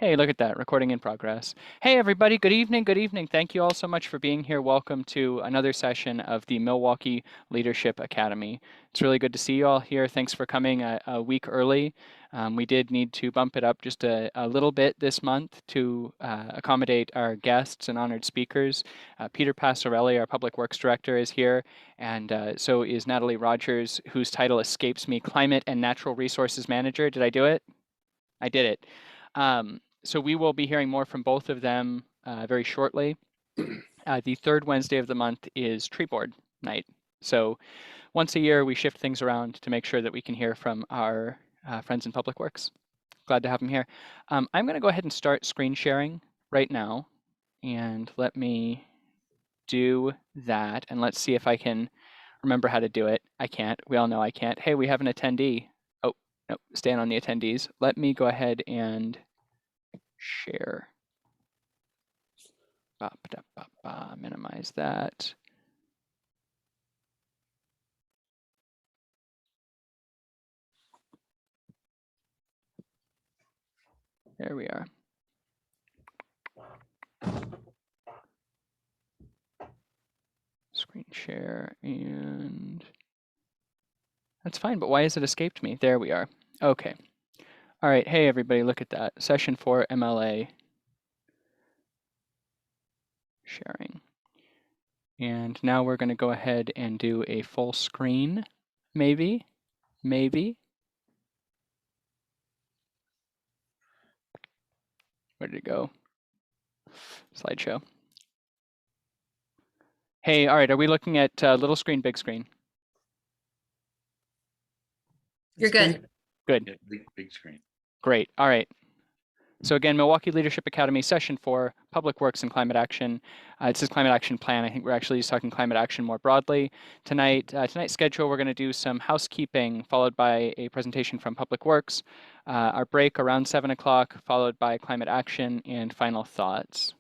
Hey, look at that, recording in progress. Hey, everybody, good evening, good evening. Thank you all so much for being here. Welcome to another session of the Milwaukie Leadership Academy. It's really good to see you all here. Thanks for coming a week early. We did need to bump it up just a little bit this month to accommodate our guests and honored speakers. Peter Passarelli, our Public Works Director, is here, and so is Natalie Rogers, whose title escapes me, Climate and Natural Resources Manager. Did I do it? I did it. So we will be hearing more from both of them very shortly. The third Wednesday of the month is tree board night. So once a year, we shift things around to make sure that we can hear from our friends in Public Works. Glad to have them here. I'm going to go ahead and start screen sharing right now. And let me do that. And let's see if I can remember how to do it. I can't. We all know I can't. Hey, we have an attendee. Oh, no, staying on the attendees. Let me go ahead and share. Minimize that. There we are. Screen share, and that's fine, but why has it escaped me? There we are. Okay. All right. Hey, everybody, look at that. Session 4 MLA sharing. And now we're going to go ahead and do a full screen, maybe. Where did it go? Slideshow. Hey, all right, are we looking at little screen, big screen? You're good. Good. Big screen. Great. All right. So again, Milwaukie Leadership Academy session 4, Public Works and Climate Action. It says Climate Action Plan. I think we're actually just talking climate action more broadly. Tonight's schedule, we're going to do some housekeeping, followed by a presentation from Public Works. Our break around 7 o'clock, followed by climate action and final thoughts.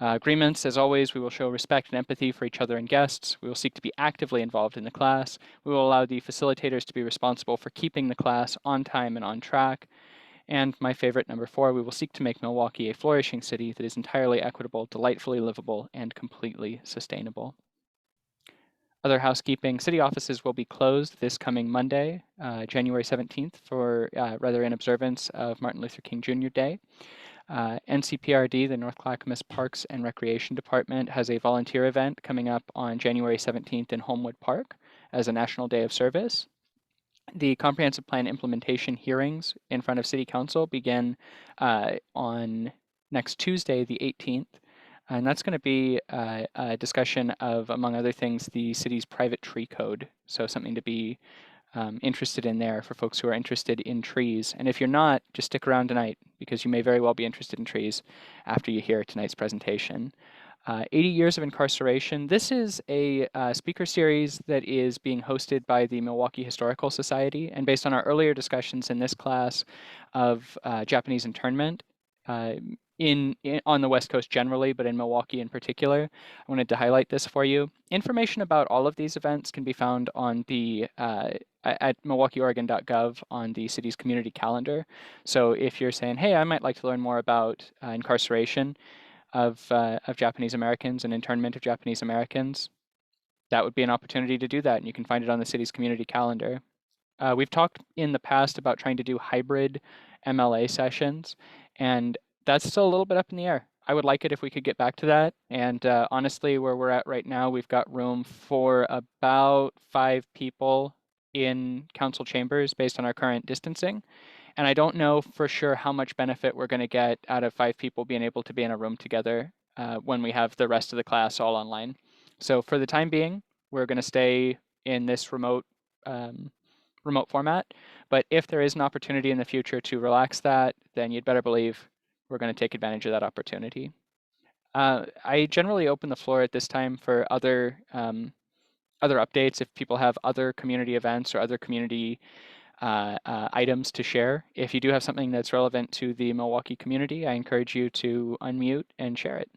Agreements, as always, we will show respect and empathy for each other and guests. We will seek to be actively involved in the class. We will allow the facilitators to be responsible for keeping the class on time and on track. And my favorite, number 4, we will seek to make Milwaukie a flourishing city that is entirely equitable, delightfully livable, and completely sustainable. Other housekeeping, city offices will be closed this coming Monday, January 17th, for in observance of Martin Luther King Jr. Day. NCPRD, the North Clackamas Parks and Recreation Department, has a volunteer event coming up on January 17th in Homewood Park as a National Day of Service. The comprehensive plan implementation hearings in front of City Council begin on next Tuesday, the 18th. And that's going to be a discussion of, among other things, the city's private tree code. So something to be interested in there for folks who are interested in trees. And if you're not, just stick around tonight because you may very well be interested in trees after you hear tonight's presentation. 80 Years of Incarceration. This is a speaker series that is being hosted by the Milwaukie Historical Society. And based on our earlier discussions in this class of Japanese internment, on the West Coast generally, but in Milwaukie in particular, I wanted to highlight this for you. Information about all of these events can be found on the at milwaukieoregon.gov on the city's community calendar. So if you're saying, hey, I might like to learn more about incarceration of Japanese Americans and internment of Japanese Americans, that would be an opportunity to do that, and you can find it on the city's community calendar. We've talked in the past about trying to do hybrid MLA sessions, and that's still a little bit up in the air. I would like it if we could get back to that, and honestly, where we're at right now, we've got room for about 5 people in council chambers based on our current distancing. And I don't know for sure how much benefit we're going to get out of 5 people being able to be in a room together when we have the rest of the class all online. So for the time being, we're going to stay in this remote format. But if there is an opportunity in the future to relax that, then you'd better believe we're going to take advantage of that opportunity. I generally open the floor at this time for other updates if people have other community events or other community items to share. If you do have something that's relevant to the Milwaukie community, I encourage you to unmute and share it.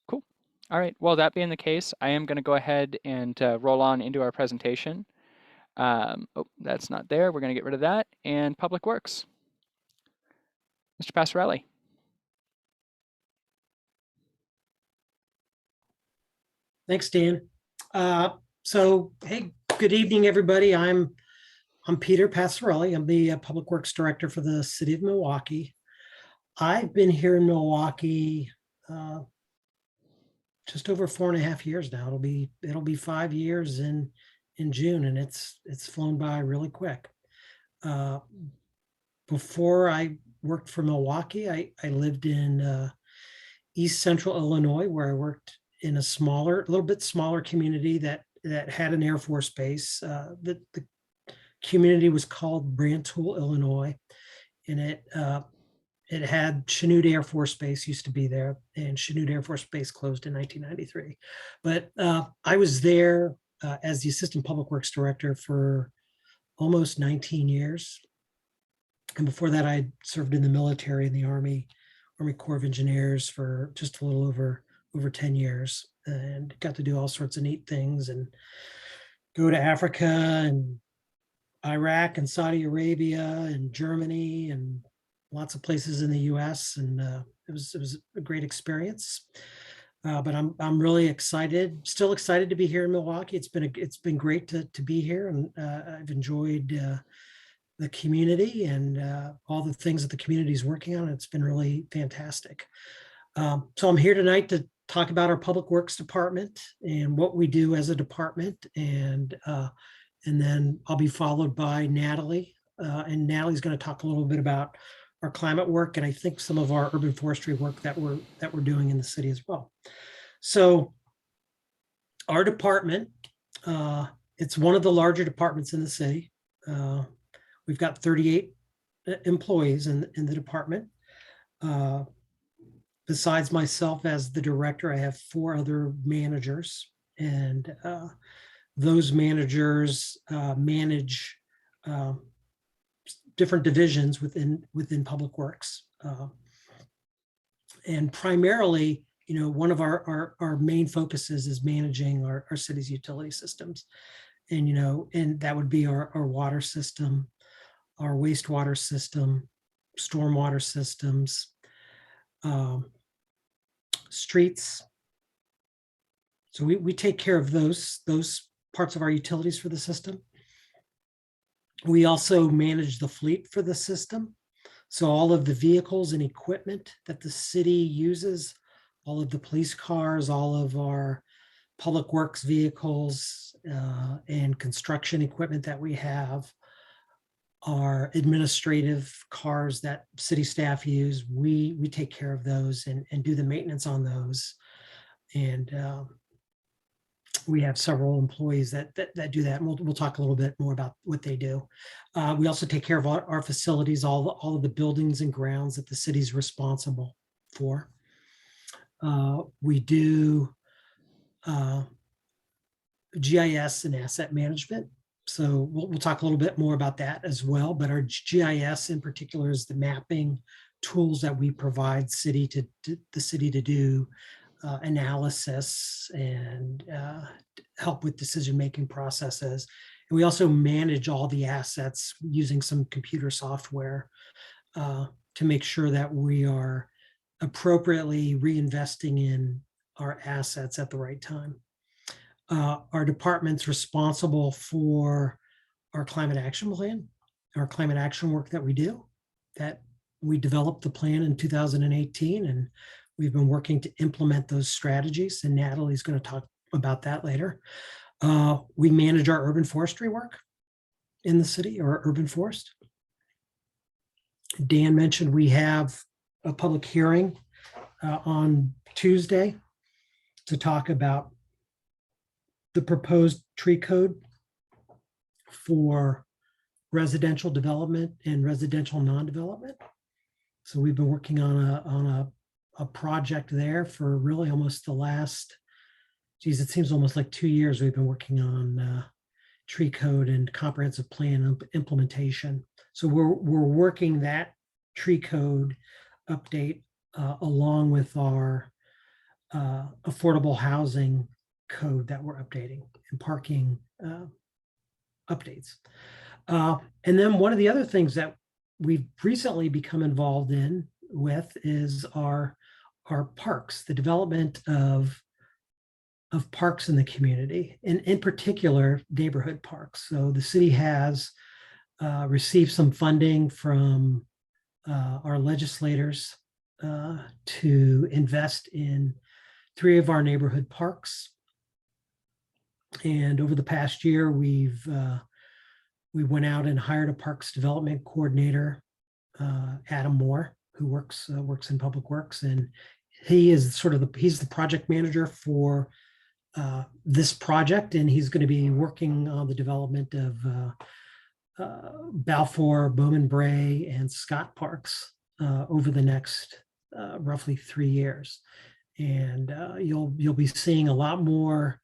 Cool. All right. Well, that being the case, I am going to go ahead and roll on into our presentation. Oh, that's not there. We're going to get rid of that. And Public Works. Mr. Passarelli. Thanks, Dan. Hey, good evening, everybody. I'm Peter Passarelli. I'm the Public Works Director for the City of Milwaukie. I've been here in Milwaukie just over 4.5 years now. It'll be 5 years in June, and it's flown by really quick. Before I worked for Milwaukie, I lived in East Central Illinois, where I worked in a little bit smaller community that had an Air Force base. The community was called Brantoul, Illinois, and it had Chanute Air Force Base used to be there, and Chanute Air Force Base closed in 1993. But I was there as the Assistant Public Works Director for almost 19 years. And before that, I served in the military in the Army Corps of Engineers for just a little over 10 years, and got to do all sorts of neat things and go to Africa and Iraq and Saudi Arabia and Germany and lots of places in the US. And it was a great experience. But I'm really still excited to be here in Milwaukie. It's been great to be here, and I've enjoyed the community and all the things that the community is working on. It's been really fantastic. So I'm here tonight to talk about our Public Works Department and what we do as a department. And then I'll be followed by Natalie. And Natalie's going to talk a little bit about our climate work, and I think some of our urban forestry work that we're doing in the city as well. So our department, it's one of the larger departments in the city. We've got 38 employees in the department. Besides myself as the director, I have 4 other managers, and those managers manage different divisions within Public Works. And primarily, one of our main focuses is managing our city's utility systems. And, and that would be our water system, our wastewater system, stormwater systems, streets. So we take care of those parts of our utilities for the system. We also manage the fleet for the system. So all of the vehicles and equipment that the city uses, all of the police cars, all of our public works vehicles and construction equipment that we have, our administrative cars that city staff use, we take care of those and do the maintenance on those. And we have several employees that do that. And we'll talk a little bit more about what they do. We also take care of our facilities, all of the buildings and grounds that the city's responsible for. We do GIS and asset management. So we'll talk a little bit more about that as well. But our GIS in particular is the mapping tools that we provide the city to do analysis and help with decision-making processes. And we also manage all the assets using some computer software to make sure that we are appropriately reinvesting in our assets at the right time. Our department's responsible for our climate action plan, our climate action work that we do. That we developed the plan in 2018, and we've been working to implement those strategies, and Natalie's going to talk about that later. We manage our urban forestry work in the city, or urban forest. Dan mentioned we have a public hearing on Tuesday to talk about the proposed tree code for residential development and residential non-development. So we've been working on a project there for really almost the last, it seems almost like 2 years we've been working on tree code and comprehensive plan implementation. So we're working that tree code update along with our affordable housing code that we're updating, and parking updates. And then one of the other things that we've recently become involved with is our parks, the development of parks in the community, and in particular neighborhood parks. So the city has received some funding from our legislators to invest in 3 of our neighborhood parks. And over the past year, we went out and hired a parks development coordinator, Adam Moore, who works in public works, and he is he's the project manager for this project, and he's going to be working on the development of Balfour, Bowman Bray, and Scott parks over the next roughly 3 years. And you'll be seeing a lot more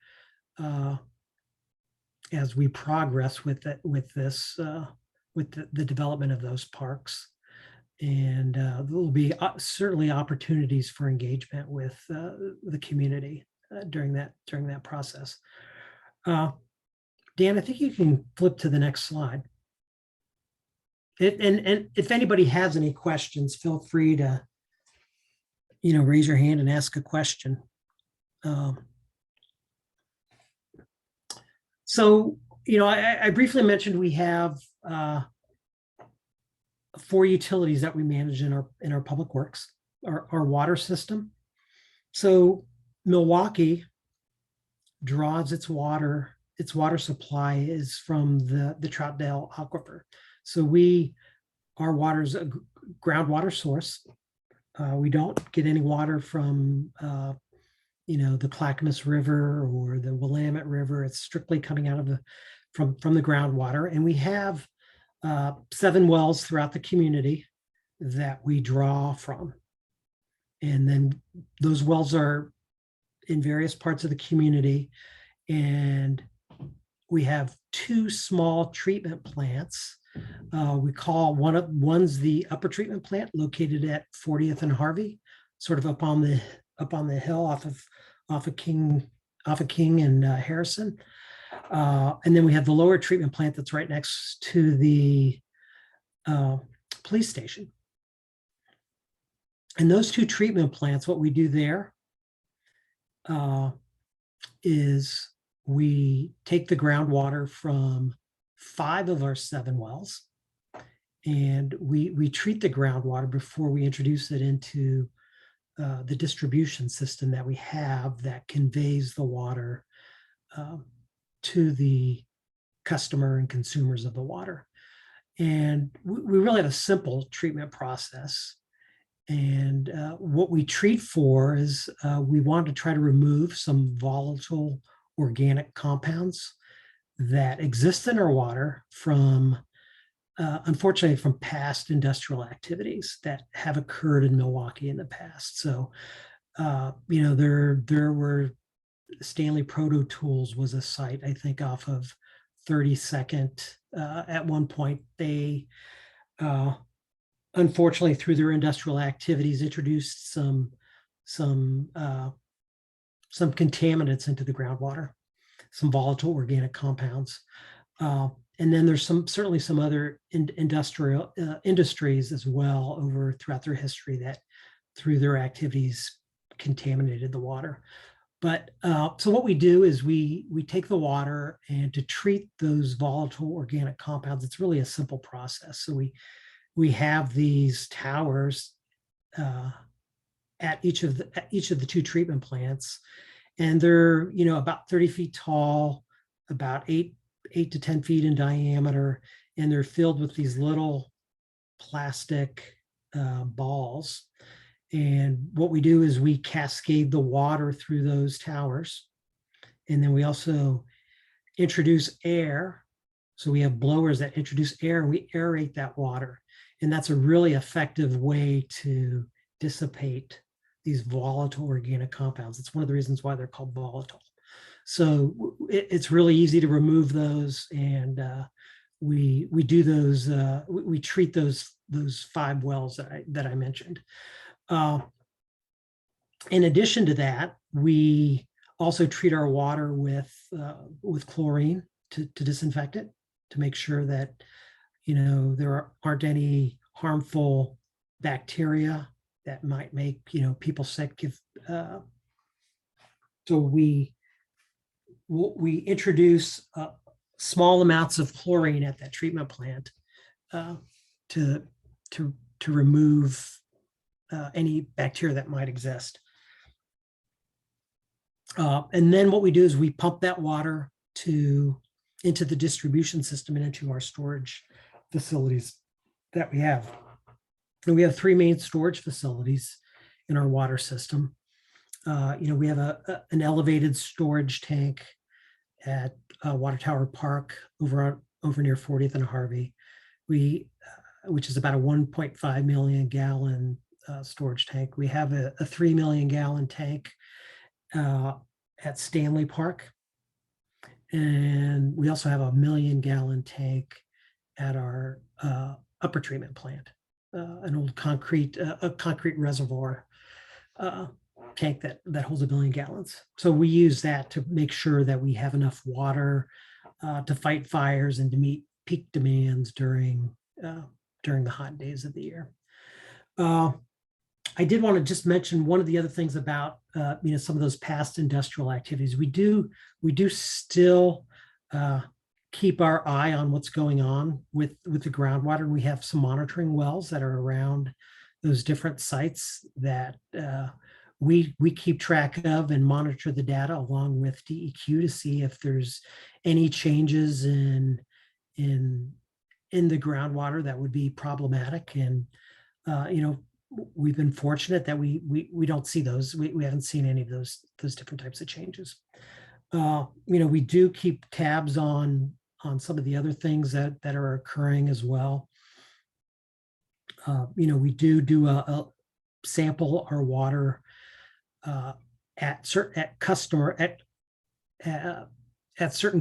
as we progress with the development of those parks. And there will be certainly opportunities for engagement with the community during that process. Dan, I think you can flip to the next slide. And if anybody has any questions, feel free to raise your hand and ask a question. So I briefly mentioned we have 4 utilities that we manage in our public works, our water system. So Milwaukie draws its water supply is from the Troutdale Aquifer. So our water is a groundwater source. We don't get any water from the Clackamas River or the Willamette River. It's strictly coming out of from the groundwater. And we have 7 wells throughout the community that we draw from. And then those wells are in various parts of the community. And we have 2 small treatment plants. We call one's the upper treatment plant located at 40th and Harvey, sort of up on the hill off of King and Harrison. And then we have the lower treatment plant that's right next to the police station. And those 2 treatment plants, what we do there is we take the groundwater from 5 of our 7 wells, and we treat the groundwater before we introduce it into the distribution system that we have that conveys the water to the customer and consumers of the water. And we really have a simple treatment process. And what we treat for is we want to try to remove some volatile organic compounds that exist in our water from, unfortunately, from past industrial activities that have occurred in Milwaukie in the past. So, there were Stanley Proto Tools was a site, I think, off of 32nd. At one point, they unfortunately, through their industrial activities, introduced some contaminants into the groundwater, some volatile organic compounds. And then there's certainly some other industries as well throughout their history that through their activities contaminated the water. But so what we do is we take the water, and to treat those volatile organic compounds, it's really a simple process. So we have these towers at each of the 2 treatment plants, and they're about 30 feet tall, about 8 to 10 feet in diameter, and they're filled with these little plastic balls. And what we do is we cascade the water through those towers, and then we also introduce air. So we have blowers that introduce air, and we aerate that water. And that's a really effective way to dissipate these volatile organic compounds. It's one of the reasons why they're called volatile. So it's really easy to remove those, and we do those. We treat those 5 wells that I mentioned. In addition to that, we also treat our water with chlorine to disinfect it. to make sure that, there aren't any harmful bacteria that might make, people sick. So we introduce small amounts of chlorine at that treatment plant to remove any bacteria that might exist. And then what we do is we pump that water into the distribution system and into our storage facilities that we have. And we have 3 main storage facilities in our water system. We have an elevated storage tank at Water Tower Park over near 40th and Harvey, which is about a 1.5 million gallon storage tank. We have a 3 million gallon tank at Stanley Park. And we also have a 1 million gallon tank at our upper treatment plant, an old concrete reservoir tank that holds 1 million gallons. So we use that to make sure that we have enough water to fight fires and to meet peak demands during the hot days of the year. I did want to just mention one of the other things about some of those past industrial activities. We do still keep our eye on what's going on with the groundwater. We have some monitoring wells that are around those different sites that we keep track of and monitor the data along with DEQ to see if there's any changes in the groundwater that would be problematic. And we've been fortunate that we don't see those. We haven't seen any of those different types of changes. We do keep tabs on some of the other things that are occurring as well. We do a sample our water at certain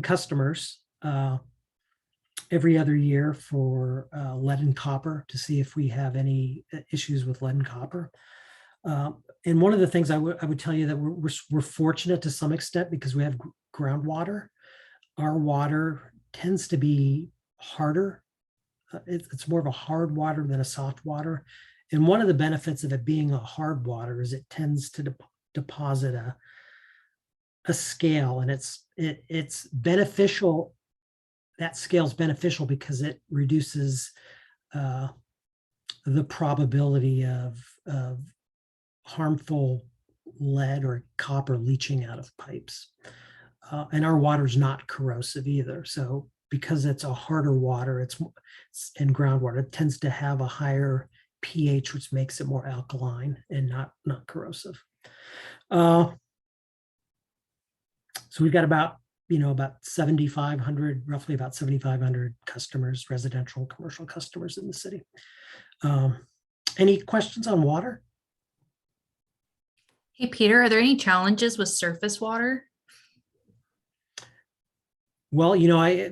customers every other year for lead and copper to see if we have any issues with lead and copper. And one of the things I would tell you that we're fortunate to some extent because we have groundwater. Our water tends to be harder. It's more of a hard water than a soft water. And one of the benefits of it being a hard water is it tends to deposit a scale, and it's beneficial. That scale is beneficial because it reduces the probability of harmful lead or copper leaching out of pipes. And our water is not corrosive either. So because it's a harder water, it's in groundwater, it tends to have a higher pH, which makes it more alkaline and not corrosive. So we've got about 7,500, roughly about 7,500 customers, residential and commercial customers in the city. Any questions on water? Hey, Peter, are there any challenges with surface water? Well,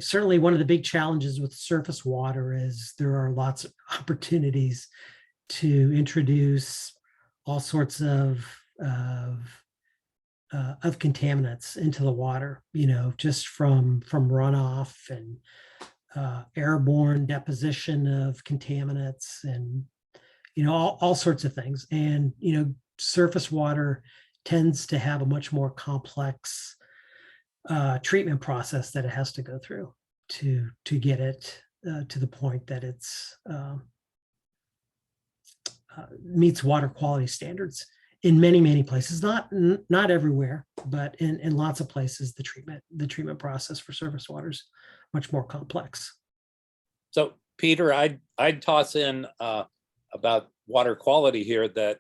certainly one of the big challenges with surface water is there are lots of opportunities to introduce all sorts of contaminants into the water, just from runoff and airborne deposition of contaminants and, all sorts of things. And, surface water tends to have a much more complex treatment process that it has to go through to get it to the point that it's meets water quality standards in many places, not everywhere, but in lots of places, the treatment process for surface water is much more complex. So Peter, I'd toss in about water quality here that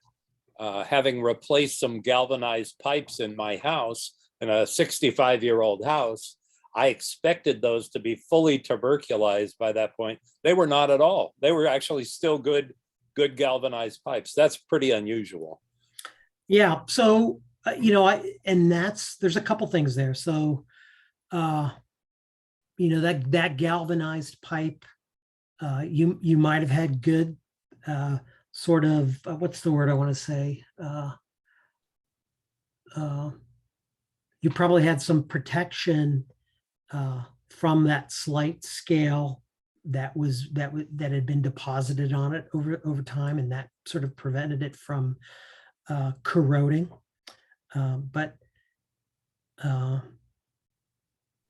having replaced some galvanized pipes in my house, in a 65-year-old house, I expected those to be fully tuberculized by that point. They were not at all. They were actually still good galvanized pipes. That's pretty unusual. Yeah. So, there's a couple things there. So, that galvanized pipe, you might have had good sort of, what's the word I want to say? You probably had some protection from that slight scale that had been deposited on it over time, and that sort of prevented it from corroding.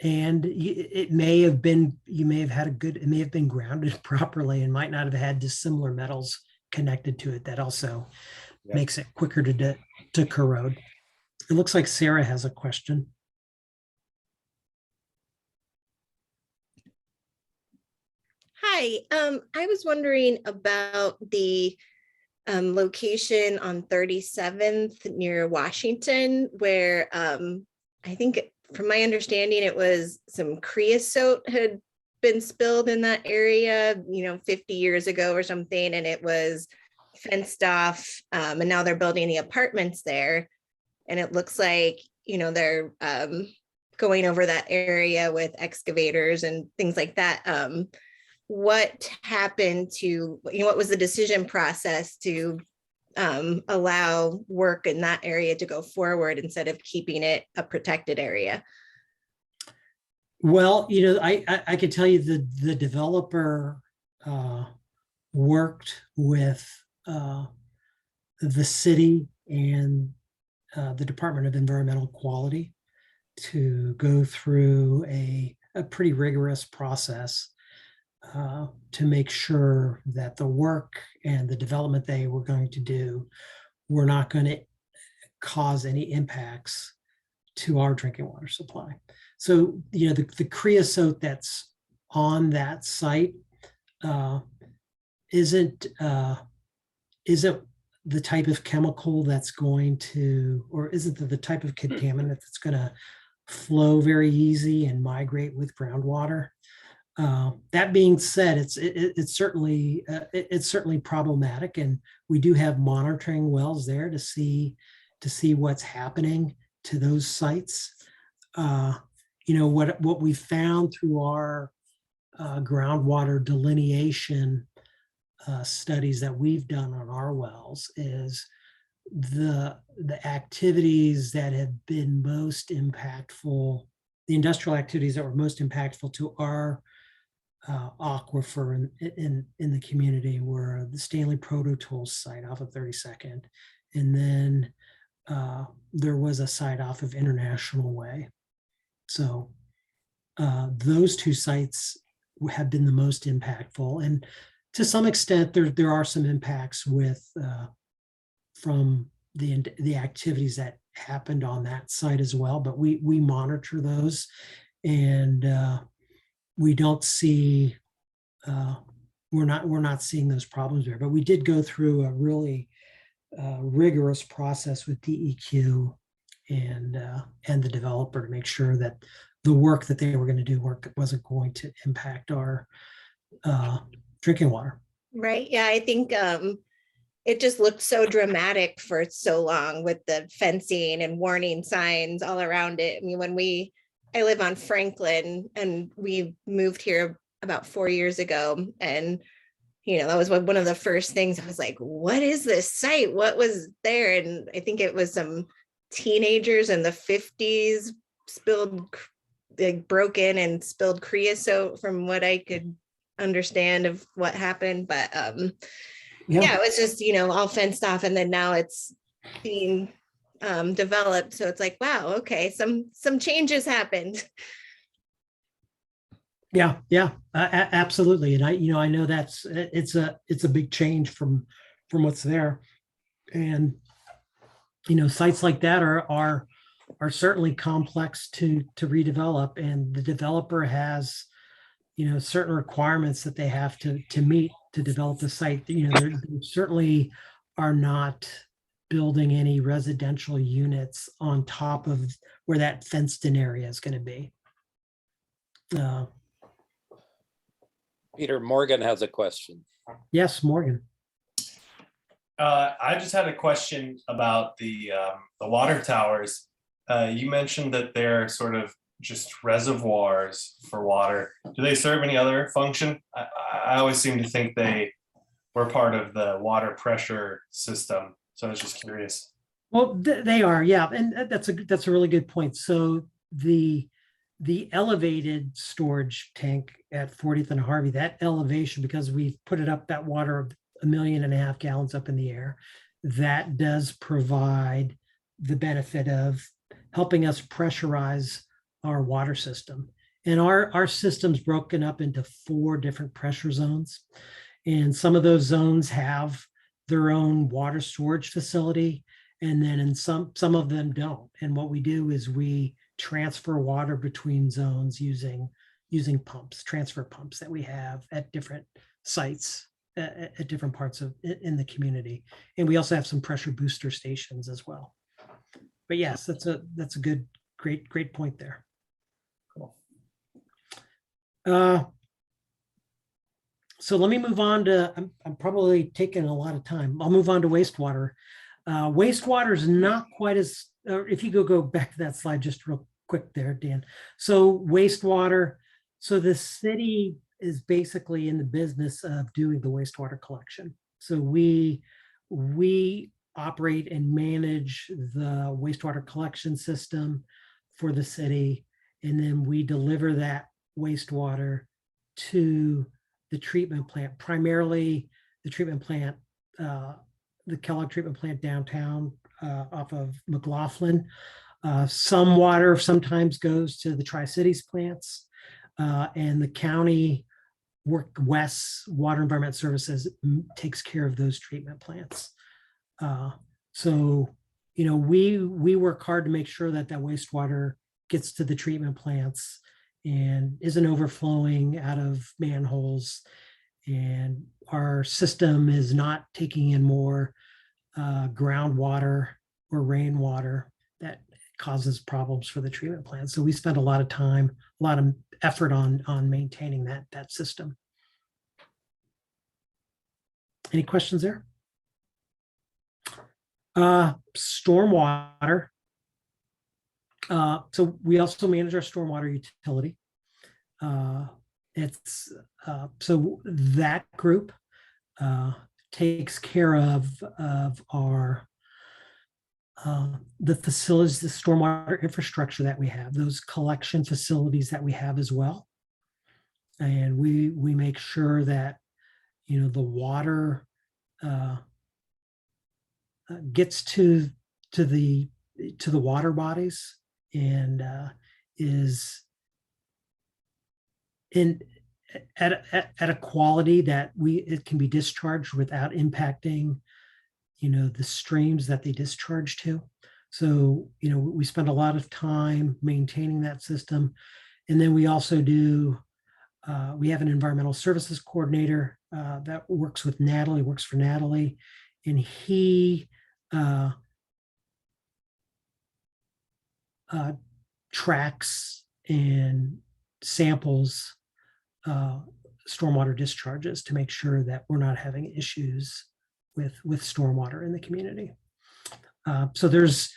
And it may have been, you may have had it may have been grounded properly and might not have had dissimilar metals connected to it. That also makes it quicker to corrode. It looks like Sarah has a question. Hi, I was wondering about the location on 37th near Washington, where I think from my understanding, it was some creosote had been spilled in that area, 50 years ago or something, and it was fenced off, and now they're building the apartments there. And it looks like, they're going over that area with excavators and things like that. What happened to, what was the decision process to allow work in that area to go forward instead of keeping it a protected area? Well, I could tell you the developer worked with the city and the Department of Environmental Quality to go through a pretty rigorous process to make sure that the work and the development they were going to do were not going to cause any impacts to our drinking water supply. So, the creosote that's on that site isn't the type of chemical that's going to, or isn't the type of contaminant that's going to flow very easy and migrate with groundwater. That being said, it's certainly problematic, and we do have monitoring wells there to see what's happening to those sites. What we found through our groundwater delineation studies that we've done on our wells is the activities that have been most impactful, the industrial activities that were most impactful to our aquifer in the community were the Stanley Proto Tools site off of 32nd, and then there was a site off of International Way. So those two sites have been the most impactful, and to some extent there are some impacts with from the activities that happened on that site as well, but we monitor those, and we don't see we're not seeing those problems there. But we did go through a really rigorous process with DEQ and the developer to make sure that the work that they were going to do wasn't going to impact our drinking water. Right. Yeah, I think it just looked so dramatic for so long with the fencing and warning signs all around it. I mean, I live on Franklin, and we moved here about 4 years ago, and that was one of the first things I was like, what is this site? What was there? And I think it was some teenagers in the 50s broke in and spilled creosote, from what I could understand of what happened. But yeah, it was just, all fenced off, and then now it's being developed. So it's like, wow, okay, some changes happened. Yeah, absolutely. And I know it's a big change from what's there. And sites like that are certainly complex to redevelop, and the developer has certain requirements that they have to meet to develop the site. They certainly are not building any residential units on top of where that fenced in area is going to be. Peter, Morgan has a question. Yes, Morgan. I just had a question about the water towers. You mentioned that they're sort of just reservoirs for water. Do they serve any other function? I always seem to think they were part of the water pressure system. So I was just curious. Well, they are, yeah, and that's a really good point. So the the elevated storage tank at 40th and Harvey, that elevation, because we've put it up, that water 1.5 million gallons up in the air, that does provide the benefit of helping us pressurize our water system. And our system's broken up into 4 different pressure zones. And some of those zones have their own water storage facility. And then in some of them don't. And what we do is we transfer water between zones using pumps, transfer pumps that we have at different sites at different parts of in the community. And we also have some pressure booster stations as well. But yes, that's a good, great point there. Cool. So let me move on to, I'm probably taking a lot of time. I'll move on to wastewater. Wastewater is not quite as, if you go back to that slide just real quick there, Dan. So wastewater, so the city is basically in the business of doing the wastewater collection. So we operate and manage the wastewater collection system for the city. And then we deliver that wastewater to the treatment plant, primarily the treatment plant, the Kellogg treatment plant downtown off of McLaughlin. Some water sometimes goes to the Tri-Cities plants, and the county West Water Environment Services takes care of those treatment plants. So, you know, we work hard to make sure that that wastewater gets to the treatment plants and isn't overflowing out of manholes. And our system is not taking in more groundwater or rainwater that causes problems for the treatment plant. So we spend a lot of time, a lot of effort on maintaining that system. Any questions there? Stormwater. So we also manage our stormwater utility. So that group takes care of our the facilities, the stormwater infrastructure that we have, those collection facilities that we have as well. And we make sure that, you know, the water gets to the water bodies and is at a quality that it can be discharged without impacting, you know, the streams that they discharge to. So, you know, we spend a lot of time maintaining that system. And then we also do, we have an environmental services coordinator that works for Natalie, and he tracks and samples stormwater discharges to make sure that we're not having issues with stormwater in the community. So there's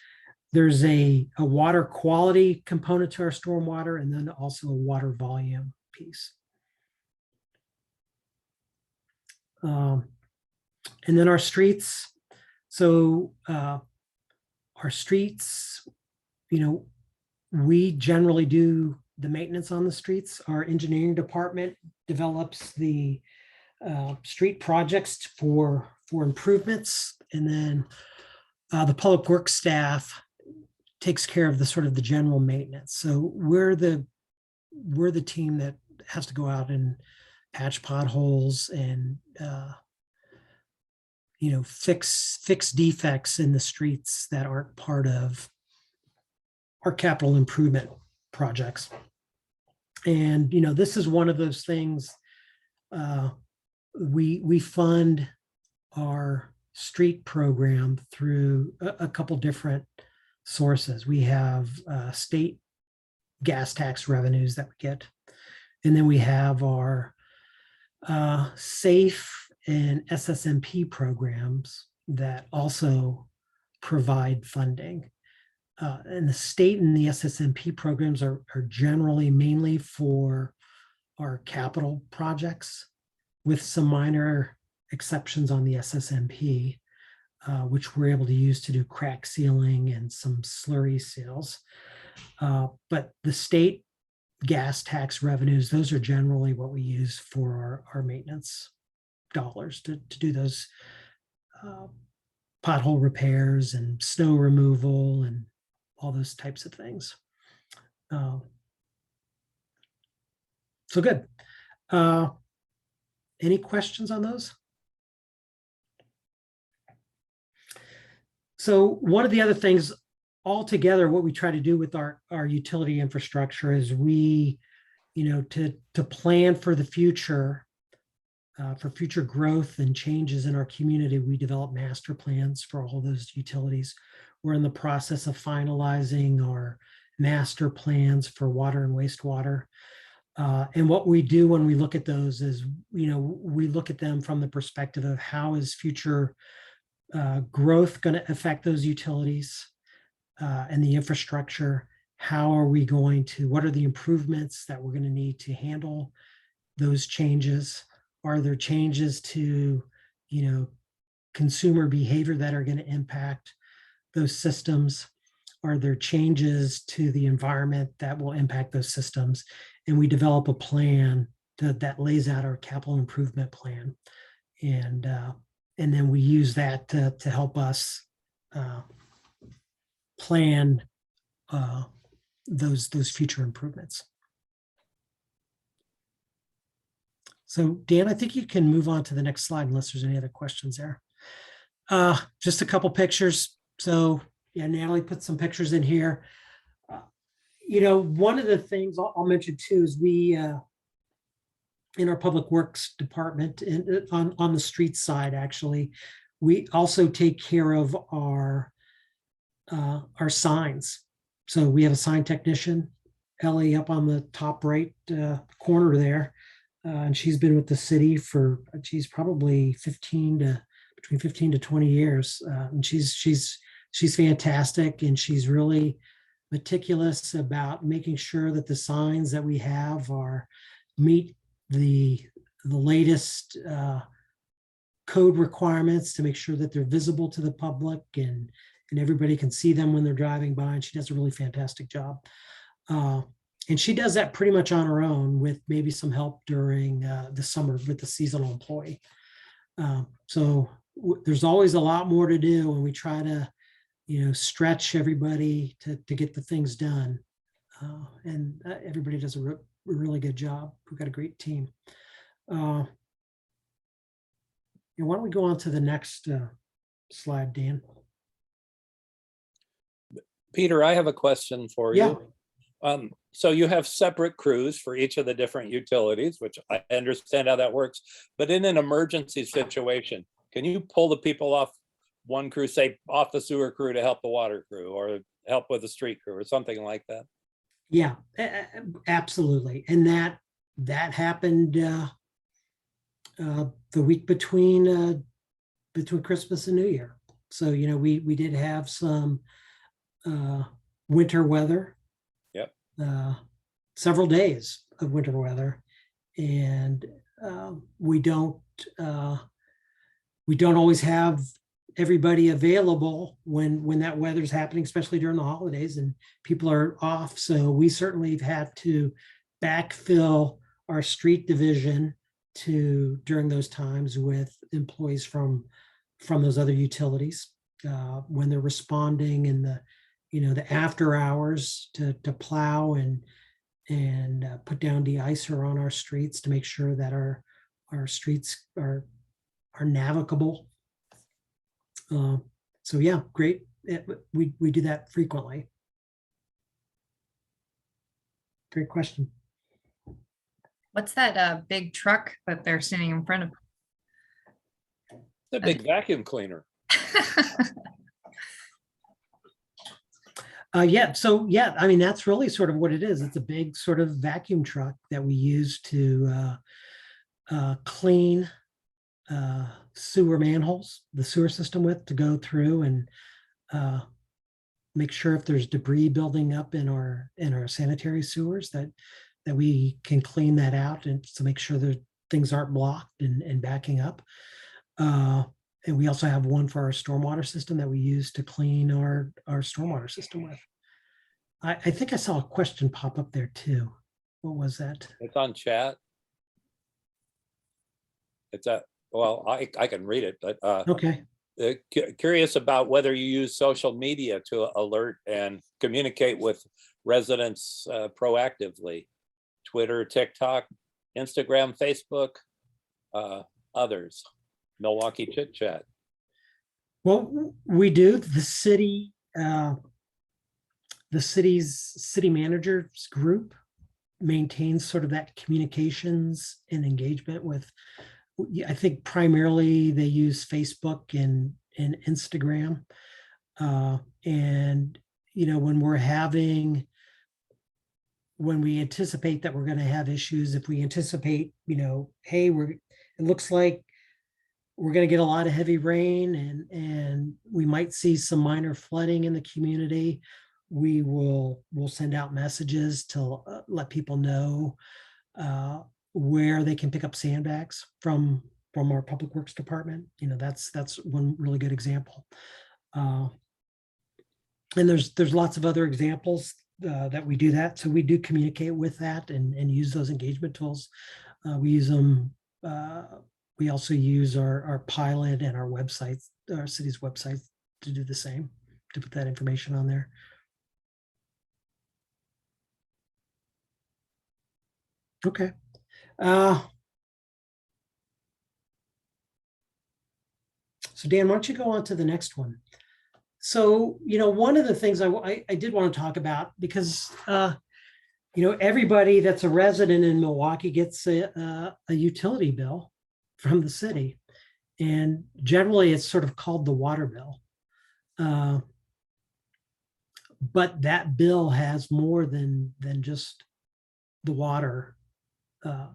a water quality component to our stormwater, and then also a water volume piece. And then our streets. So our streets, you know, we generally do the maintenance on the streets. Our engineering department develops the street projects for improvements, and then the public works staff takes care of the sort of the general maintenance. So we're the team that has to go out and patch potholes and you know, fix defects in the streets that aren't part of our capital improvement projects. And, you know, this is one of those things, we fund our street program through a couple different sources. We have state gas tax revenues that we get. And then we have our SAFE and SSMP programs that also provide funding. And the state and the SSMP programs are generally mainly for our capital projects, with some minor exceptions on the SSMP, which we're able to use to do crack sealing and some slurry seals. But the state gas tax revenues. Those are generally what we use for our maintenance dollars to do those pothole repairs and snow removal and all those types of things. So good. Any questions on those? So one of the other things altogether, what we try to do with our utility infrastructure is we, to plan for the future, for future growth and changes in our community, we develop master plans for all those utilities. We're in the process of finalizing our master plans for water and wastewater. And what we do when we look at those is, we look at them from the perspective of how is future growth going to affect those utilities and the infrastructure. How are we going to, what are the improvements that we're going to need to handle those changes? Are there changes to, consumer behavior that are going to impact those systems? Are there changes to the environment that will impact those systems? And we develop a plan that lays out our capital improvement plan. And then we use that to help us plan those future improvements. So Dan, I think you can move on to the next slide unless there's any other questions there. Just a couple pictures. So yeah, Natalie put some pictures in here. One of the things I'll mention too is we, in our public works department, on the street side, actually, we also take care of our signs. So we have a sign technician, Ellie, up on the top right corner there. And she's been with the city for, she's probably between 15 to 20 years. And she's fantastic. And she's really meticulous about making sure that the signs that we have meet the latest code requirements to make sure that they're visible to the public and everybody can see them when they're driving by. And she does a really fantastic job. And she does that pretty much on her own with maybe some help during the summer with the seasonal employee. So there's always a lot more to do, and we try to, stretch everybody to get the things done. And everybody does a really good job. We've got a great team. Why don't we go on to the next slide, Dan? Peter, I have a question for you. So you have separate crews for each of the different utilities, which I understand how that works. But in an emergency situation, can you pull the people off one crew, say off the sewer crew to help the water crew or help with the street crew or something like that? Yeah, absolutely. And that happened the week between Christmas and New Year. So, we did have some winter weather. Yep. Several days of winter weather, and we don't always have everybody available when that weather's happening, especially during the holidays and people are off. So we certainly have had to backfill our street division during those times with employees from those other utilities when they're responding in the after hours to plow and put down de-icer on our streets to make sure that our streets are navigable. So yeah, great. We do that frequently. Great question. What's that big truck that they're standing in front of? The big vacuum cleaner. Yeah, so yeah, I mean, that's really sort of what it is. It's a big sort of vacuum truck that we use to clean sewer manholes, the sewer system with, to go through and make sure if there's debris building up in our sanitary sewers that we can clean that out and to make sure that things aren't blocked and backing up. And we also have one for our stormwater system that we use to clean our stormwater system with. I think I saw a question pop up there too. What was that? It's on chat. It's well, I can read it, but Okay. Curious about whether you use social media to alert and communicate with residents proactively. Twitter, TikTok, Instagram, Facebook, others. Milwaukie Chit Chat. Well, we do. The city's city managers group maintains sort of that communications and engagement with, I think primarily they use Facebook and Instagram. And, when we anticipate that we're going to have issues, if we anticipate, hey, it looks like we're going to get a lot of heavy rain and we might see some minor flooding in the community, we'll send out messages to let people know where they can pick up sandbags from our public works department. That's one really good example. And there's lots of other examples that we do that. So we do communicate with that and use those engagement tools. We use them. We also use our pilot and our websites, our city's website, to do the same, to put that information on there. Okay. So Dan, why don't you go on to the next one? So, one of the things I did want to talk about, because, everybody that's a resident in Milwaukie gets a utility bill from the city. And generally it's sort of called the water bill. But that bill has more than just the water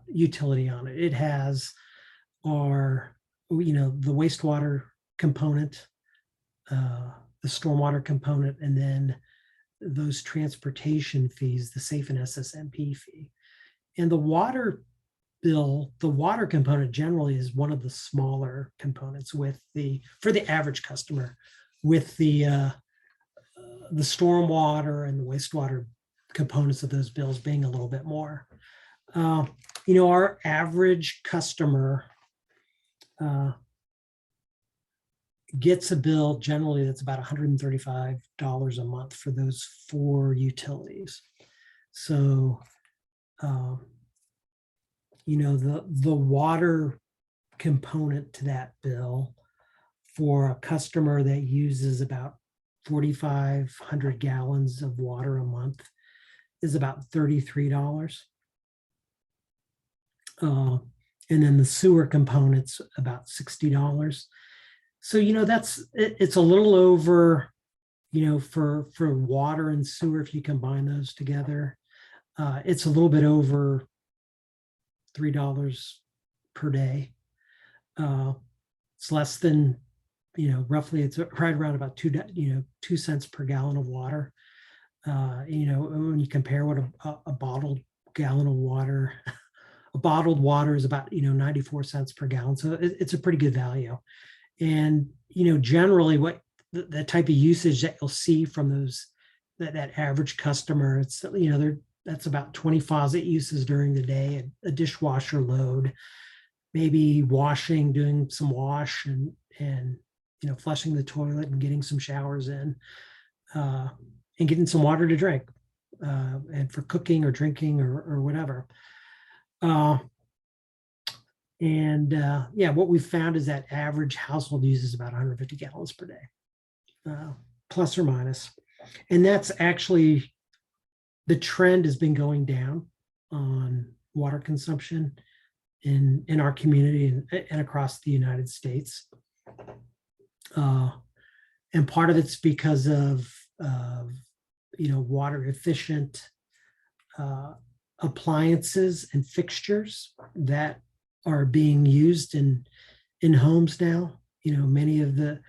utility on it. It has the wastewater component, the stormwater component, and then those transportation fees, the SAFE and SSMP fee. And the water bill, the water component generally is one of the smaller components for the average customer, with the stormwater and the wastewater components of those bills being a little bit more. Our average customer gets a bill generally that's about $135 a month for those 4 utilities. So, the water component to that bill for a customer that uses about 4,500 gallons of water a month is about $33. And then the sewer component's about $60. So, it's a little over, for water and sewer, if you combine those together, it's a little bit over $3 per day. It's less than, roughly it's right around about 2 cents per gallon of water. When you compare what a bottled gallon of water, a bottled water is about, 94 cents per gallon. So it's a pretty good value. And, generally what the type of usage that you'll see from that average customer, it's, that's about 20 faucet uses during the day, a dishwasher load, maybe doing some wash and flushing the toilet and getting some showers in, and getting some water to drink, and for cooking or drinking or whatever. What we've found is that average household uses about 150 gallons per day, plus or minus. And that's actually, the trend has been going down on water consumption in our community and across the United States. And part of it's because of water efficient appliances and fixtures that are being used in homes now. Many of the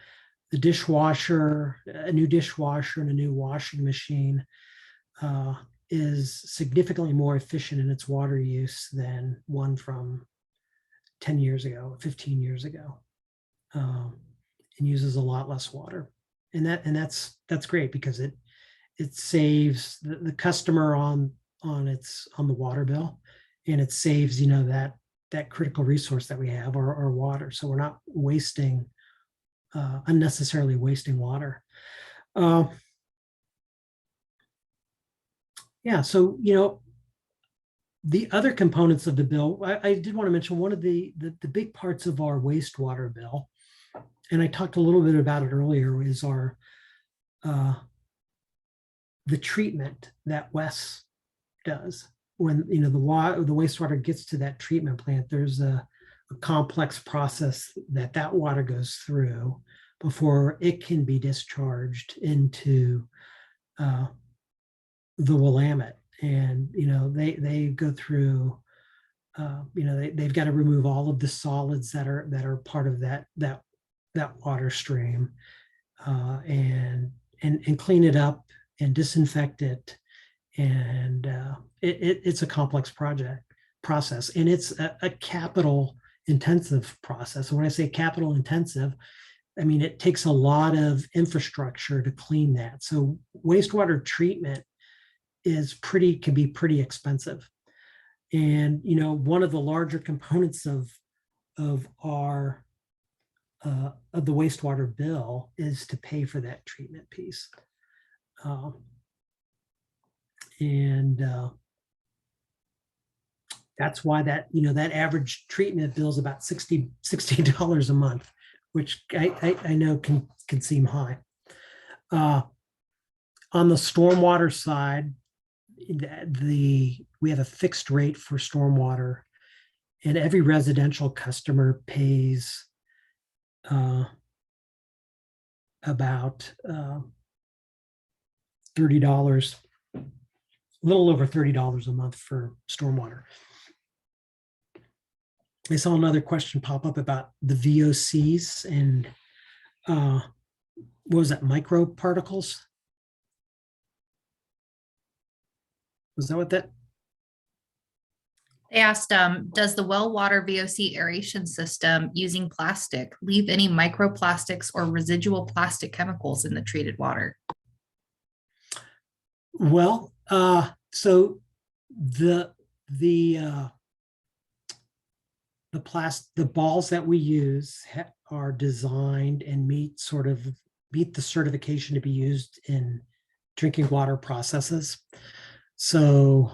dishwasher, a new dishwasher and a new washing machine is significantly more efficient in its water use than one from 10 years ago, 15 years ago, and uses a lot less water. And that's great, because it saves the customer on on the water bill, and it saves, that critical resource that we have, our water. So we're not wasting, unnecessarily wasting water. Yeah, so, the other components of the bill, I did want to mention one of the big parts of our wastewater bill, and I talked a little bit about it earlier, is our the treatment that Wes does. When the wastewater gets to that treatment plant, there's a complex process that water goes through before it can be discharged into the Willamette. And they go through, they've got to remove all of the solids that are part of that water stream, and clean it up and disinfect it. And it's a complex process, and it's a capital intensive process. And when I say capital intensive, I mean it takes a lot of infrastructure to clean that. So wastewater treatment can be pretty expensive. And one of the larger components of our of the wastewater bill is to pay for that treatment piece. And that's why that average treatment bill is about $60 a month, which I know can seem high. On the stormwater side, we have a fixed rate for stormwater, and every residential customer pays about $30, a little over $30 a month for stormwater. I saw another question pop up about the VOCs and what was that, microparticles? Was that what that? They asked, does the well water VOC aeration system using plastic leave any microplastics or residual plastic chemicals in the treated water? Well, so the balls that we use are designed and meet the certification to be used in drinking water processes. So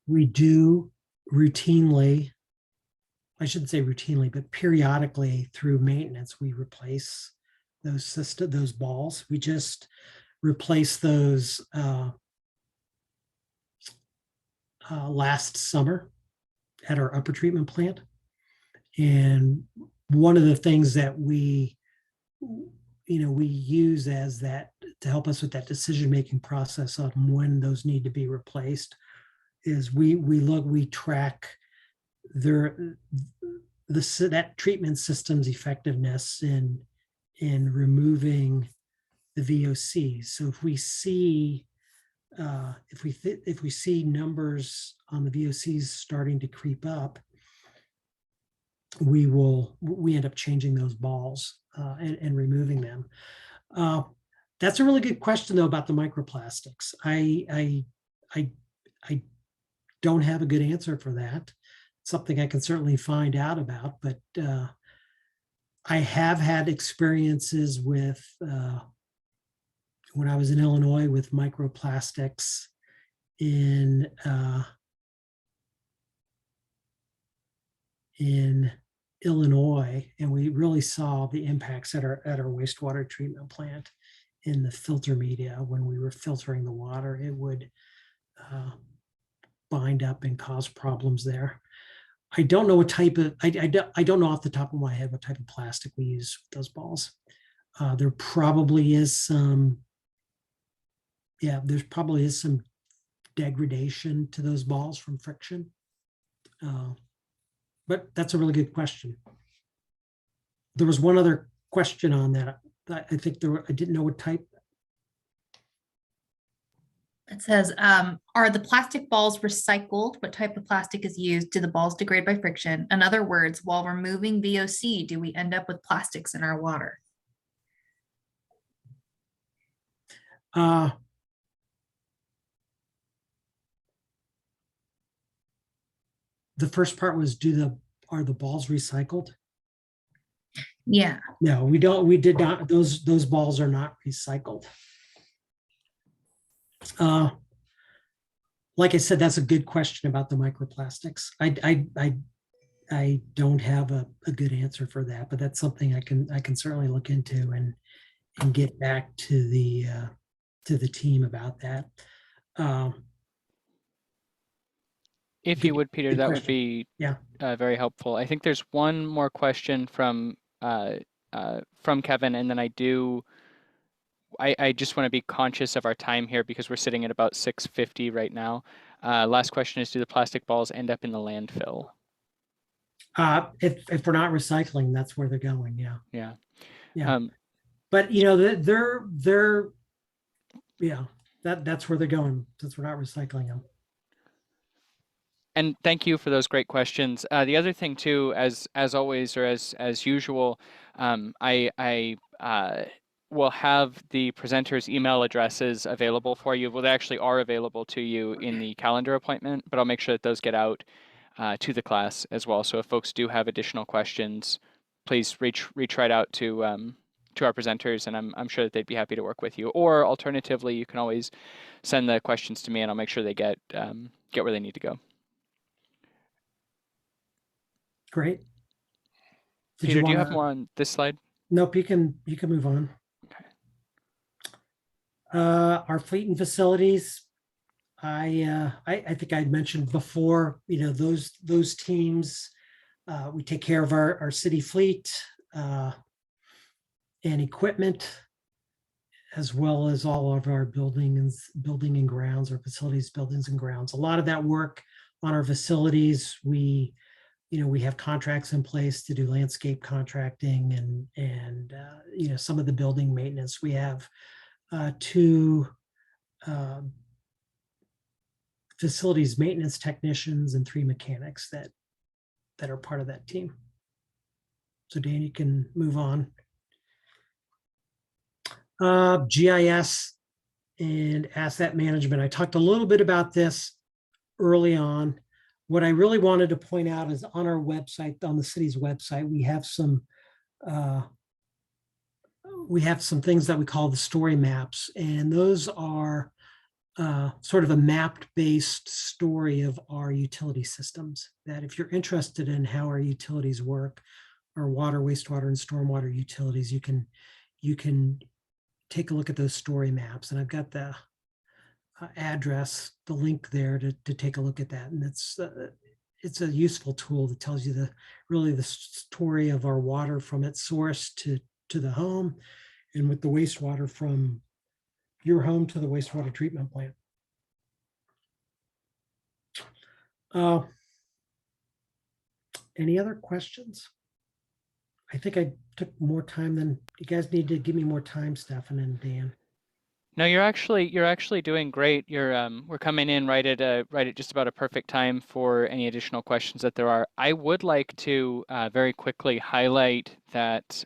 we do routinely, I shouldn't say routinely, but periodically through maintenance, we replace those balls. We just replaced those last summer at our upper treatment plant. And one of the things that we use as that to help us with that decision-making process on when those need to be replaced is we track that treatment system's effectiveness in removing the VOCs. So if we see numbers on the VOCs starting to creep up, we end up changing those balls and removing them. That's a really good question though about the microplastics. I don't have a good answer for that. It's something I can certainly find out about, but I have had experiences with when I was in Illinois with microplastics in Illinois, and we really saw the impacts at our wastewater treatment plant in the filter media. When we were filtering the water, it would bind up and cause problems there. I don't know what type of, I don't know off the top of my head what type of plastic we use with those balls. There probably is some, there's probably is some degradation to those balls from friction. But that's a really good question. There was one other question on that. I think I didn't know what type. It says, are the plastic balls recycled? What type of plastic is used? Do the balls degrade by friction? In other words, while removing VOC, do we end up with plastics in our water? the first part was are the balls recycled? Yeah. No, we did not, those balls are not recycled. Like I said, that's a good question about the microplastics. I don't have a good answer for that, but that's something I can certainly look into and get back to the team about that. If Good- you would, Peter, good that would question. be Yeah. very helpful. I think there's one more question from Kevin, and then I just want to be conscious of our time here because we're sitting at about 6:50 right now. Last question is, do the plastic balls end up in the landfill? If we're not recycling, that's where they're going. Yeah. Yeah. Yeah. But you know, they're yeah, that's where they're going since we're not recycling them. And thank you for those great questions. The other thing too, as always or as usual, I will have the presenters' email addresses available for you. Well, they actually are available to you in the calendar appointment, but I'll make sure that those get out to the class as well. So if folks do have additional questions, please reach right out to our presenters, and I'm sure that they'd be happy to work with you. Or alternatively, you can always send the questions to me, and I'll make sure they get where they need to go. Great. Peter, do you have more on this slide? Nope, you can move on. Okay. Our fleet and facilities, I think I mentioned before, you know, those teams, we take care of our city fleet and equipment, as well as all of our building and grounds, our facilities, buildings and grounds. A lot of that work on our facilities, we have contracts in place to do landscape contracting and you know, some of the building maintenance. We have two facilities maintenance technicians and 3 mechanics that are part of that team. So Dan, you can move on. GIS and asset management. I talked a little bit about this early on. What I really wanted to point out is on our website, on the city's website, we have some things that we call the story maps, and those are sort of a mapped-based story of our utility systems. That if you're interested in how our utilities work, our water, wastewater, and stormwater utilities, you can take a look at those story maps. And I've got the address, the link there to take a look at that. And it's a useful tool that tells you really the story of our water from its source to the home, and with the wastewater from your home to the wastewater treatment plant. Any other questions? I think I took more time than you guys need to give me more time, Stefan and Dan. No, you're actually doing great. We're coming in right at just about a perfect time for any additional questions that there are. I would like to very quickly highlight that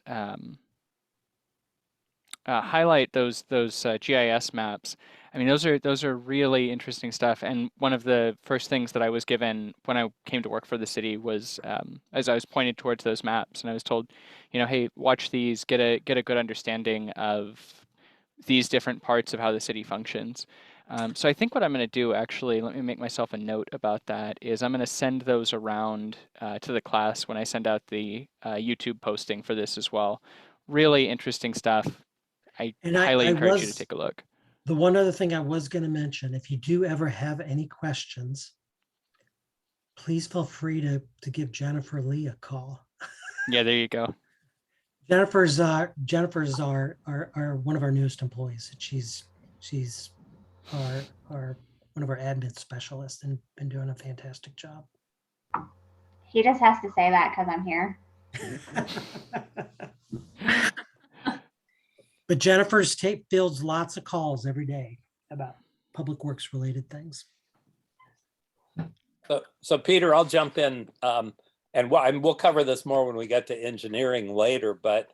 highlight those GIS maps. I mean, those are really interesting stuff. And one of the first things that I was given when I came to work for the city was as I was pointed towards those maps, and I was told, you know, hey, watch these, get a good understanding of these different parts of how the city functions. So I think what I'm going to do, actually, let me make myself a note about that, is I'm going to send those around to the class when I send out the YouTube posting for this as well. Really interesting stuff. I highly encourage you to take a look. The one other thing I was going to mention, if you do ever have any questions, please feel free to give Jennifer Lee a call. Yeah, there you go. Jennifer's our one of our newest employees. She's our one of our admin specialists and been doing a fantastic job. He just has to say that because I'm here. But Jennifer's fields lots of calls every day about public works related things. So Peter, I'll jump in, and we'll cover this more when we get to engineering later, but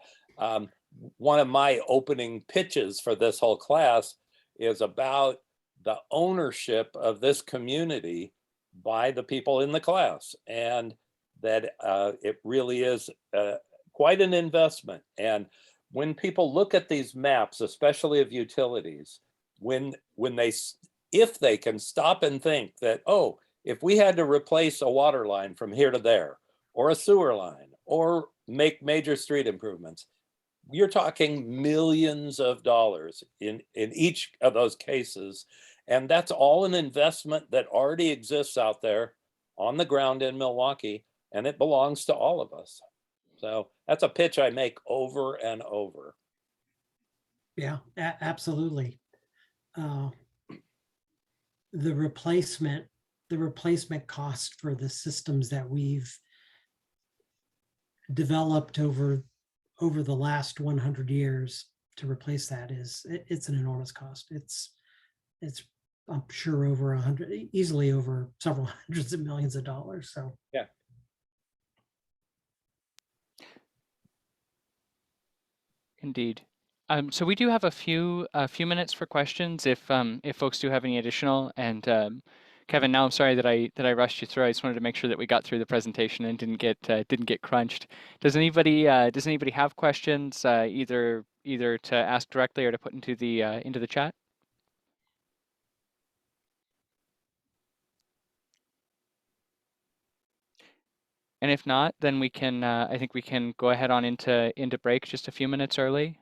one of my opening pitches for this whole class is about the ownership of this community by the people in the class, and that it really is quite an investment. And when people look at these maps, especially of utilities, if they can stop and think that, oh, if we had to replace a water line from here to there, or a sewer line, or make major street improvements, you're talking millions of dollars in each of those cases. And that's all an investment that already exists out there on the ground in Milwaukee, and it belongs to all of us. So that's a pitch I make over and over. Yeah, absolutely. The replacement cost for the systems that we've developed over the last 100 years to replace that it's an enormous cost. It's I'm sure over 100, easily over several hundreds of millions of dollars. So yeah. Indeed. So we do have a few minutes for questions if folks do have any additional. And Kevin, now I'm sorry that I rushed you through. I just wanted to make sure that we got through the presentation and didn't get crunched. Does anybody have questions either to ask directly or to put into the chat? And if not, then we can I think we can go ahead on into break just a few minutes early.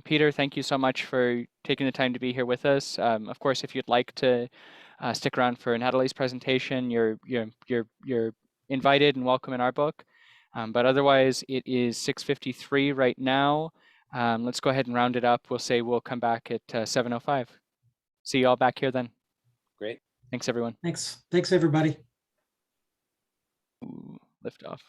Peter, thank you so much for taking the time to be here with us. Of course, if you'd like to stick around for Natalie's presentation, you're invited and welcome in our book. But otherwise, it is 6:53 right now. Let's go ahead and round it up. We'll say we'll come back at 7:05. See you all back here then. Great. Thanks, everyone. thanks everybody. Ooh, lift off.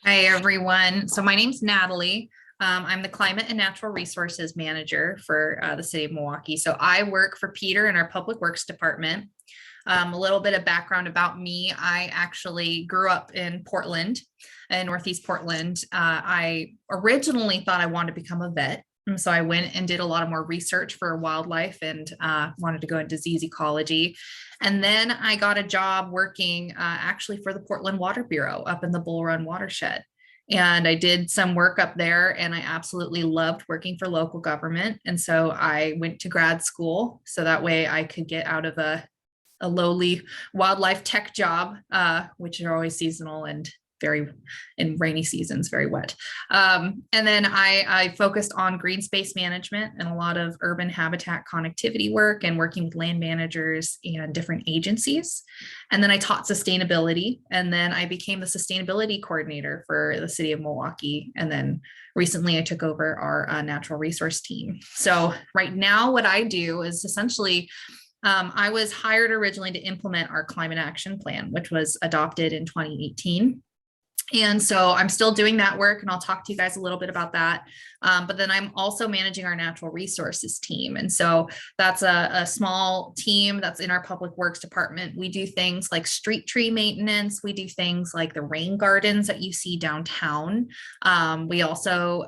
Hi, everyone. So my name's Natalie. I'm the Climate and Natural Resources Manager for the City of Milwaukie. So I work for Peter in our Public Works Department. A little bit of background about me. I actually grew up in Portland, in Northeast Portland. I originally thought I wanted to become a vet. And so I went and did a lot of more research for wildlife and wanted to go into disease ecology. And then I got a job working actually for the Portland Water Bureau up in the Bull Run watershed. And I did some work up there and I absolutely loved working for local government. And so I went to grad school so that way I could get out of a lowly wildlife tech job, which are always seasonal and in rainy seasons, very wet. And then I focused on green space management and a lot of urban habitat connectivity work and working with land managers and different agencies. And then I taught sustainability. And then I became the sustainability coordinator for the City of Milwaukie. And then recently I took over our natural resource team. So right now what I do is essentially I was hired originally to implement our climate action plan, which was adopted in 2018. And so I'm still doing that work and I'll talk to you guys a little bit about that. But then I'm also managing our natural resources team. And so that's a small team that's in our public works department. We do things like street tree maintenance. We do things like the rain gardens that you see downtown. We also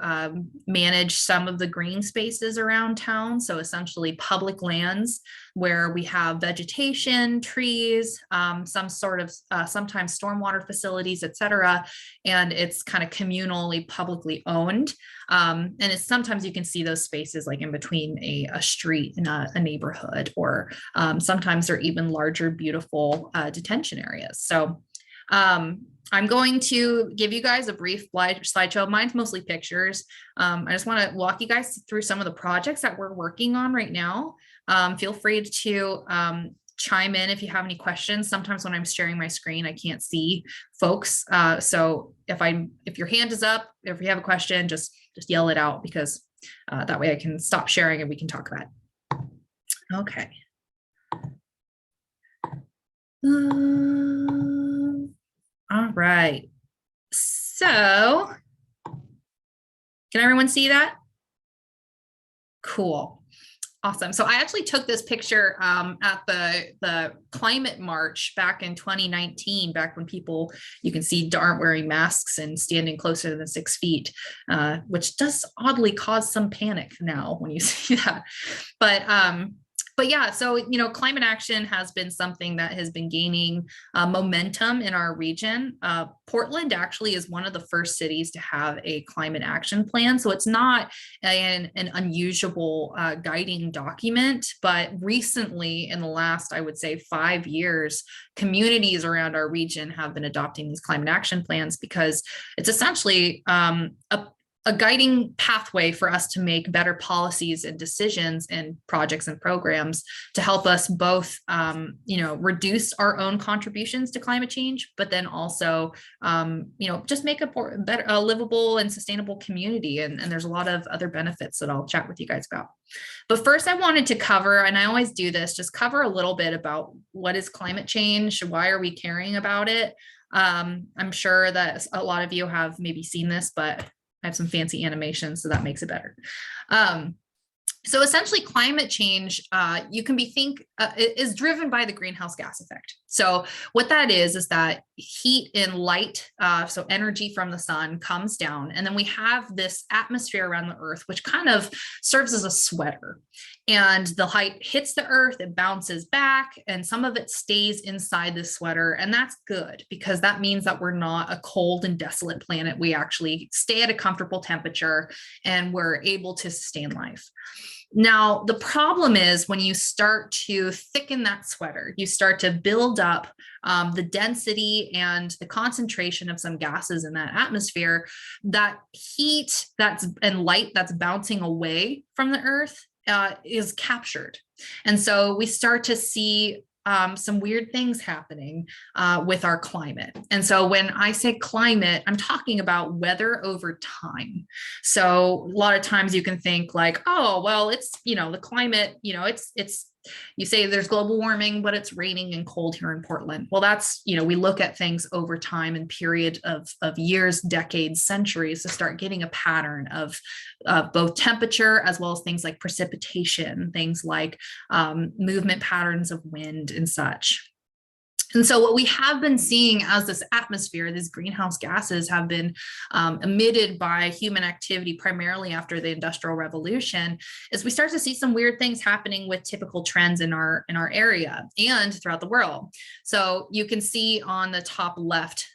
manage some of the green spaces around town. So essentially public lands where we have vegetation, trees, some sort of sometimes stormwater facilities, et cetera. And it's kind of communally publicly owned. And it's sometimes you can see those spaces like in between a street in a neighborhood, or sometimes they're even larger, beautiful detention areas. So I'm going to give you guys a brief slideshow. Mine's mostly pictures. I just want to walk you guys through some of the projects that we're working on right now. Feel free to chime in if you have any questions. Sometimes when I'm sharing my screen, I can't see folks. So if your hand is up, if you have a question, just yell it out, because that way I can stop sharing and we can talk about it. Okay. All right. So can everyone see that? Cool. Awesome. So I actually took this picture at the climate march back in 2019, back when people, you can see, aren't wearing masks and standing closer than 6 feet, which does oddly cause some panic now when you see that. But But yeah, so, climate action has been something that has been gaining momentum in our region. Portland actually is one of the first cities to have a climate action plan. So it's not an unusual guiding document, but recently in the last, I would say 5 years, communities around our region have been adopting these climate action plans because it's essentially a guiding pathway for us to make better policies and decisions and projects and programs to help us both, reduce our own contributions to climate change, but then also, just make a better, livable and sustainable community. And there's a lot of other benefits that I'll chat with you guys about. But first I wanted to cover, and I always do this, just cover a little bit about what is climate change, why are we caring about it? I'm sure that a lot of you have maybe seen this, but I have some fancy animations, so that makes it better. So essentially climate change, you can is driven by the greenhouse gas effect. So what that is that heat and light, so energy from the sun comes down, and then we have this atmosphere around the earth, which kind of serves as a sweater. And the light hits the earth, it bounces back, and some of it stays inside the sweater. And that's good because that means that we're not a cold and desolate planet. We actually stay at a comfortable temperature and we're able to sustain life. Now, the problem is when you start to thicken that sweater, you start to build up the density and the concentration of some gases in that atmosphere, that heat and light that's bouncing away from the earth is captured. And so we start to see some weird things happening with our climate. And so when I say climate, I'm talking about weather over time. So a lot of times you can think like, oh, well, it's, the climate, it's you say there's global warming, but it's raining and cold here in Portland. Well, that's, we look at things over time and period of years, decades, centuries to start getting a pattern of both temperature as well as things like precipitation, things like movement patterns of wind and such. And so what we have been seeing as this atmosphere, these greenhouse gases have been emitted by human activity, primarily after the Industrial Revolution, is we start to see some weird things happening with typical trends in our area and throughout the world. So you can see on the top left,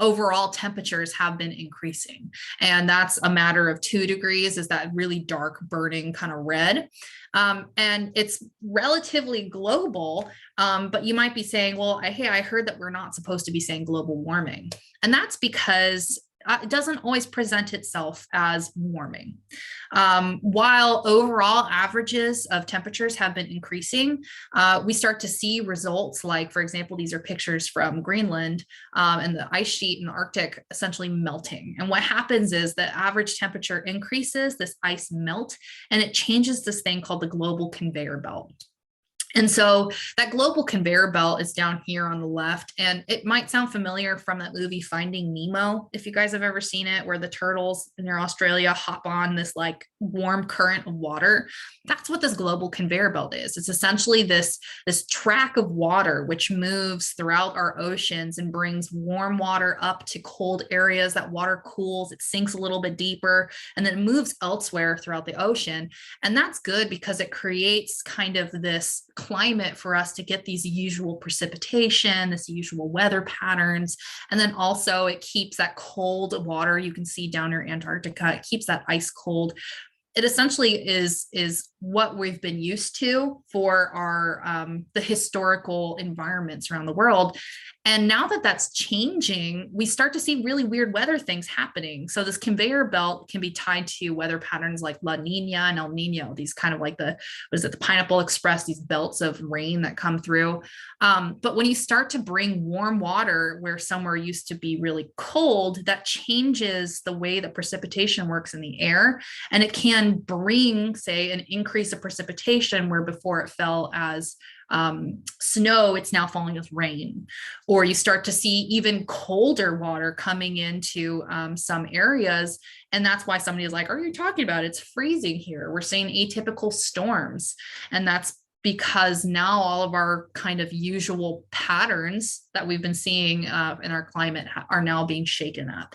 overall temperatures have been increasing. And that's a matter of 2 degrees, is that really dark burning kind of red. And it's relatively global, but you might be saying, well, hey, I heard that we're not supposed to be saying global warming. And that's because it doesn't always present itself as warming. While overall averages of temperatures have been increasing, we start to see results like, for example, these are pictures from Greenland and the ice sheet in the Arctic essentially melting. And what happens is the average temperature increases, this ice melt, and it changes this thing called the global conveyor belt. And so that global conveyor belt is down here on the left, and it might sound familiar from that movie Finding Nemo, if you guys have ever seen it, where the turtles near Australia hop on this like warm current of water. That's what this global conveyor belt is. It's essentially this track of water which moves throughout our oceans and brings warm water up to cold areas. That water cools, it sinks a little bit deeper, and then it moves elsewhere throughout the ocean. And that's good because it creates kind of this climate for us to get these usual precipitation, this usual weather patterns. And then also it keeps that cold water you can see down near Antarctica, it keeps that ice cold. It essentially is what we've been used to for our the historical environments around the world. And now that that's changing, we start to see really weird weather things happening. So this conveyor belt can be tied to weather patterns like La Nina and El Nino, these kind of like the Pineapple Express, these belts of rain that come through. But when you start to bring warm water where somewhere used to be really cold, that changes the way that precipitation works in the air. And it can bring, say, an increase of precipitation where before it fell as snow, it's now falling as rain. Or you start to see even colder water coming into some areas. And that's why somebody is like, are you talking about it's freezing here? We're seeing atypical storms. And that's because now all of our kind of usual patterns that we've been seeing in our climate are now being shaken up.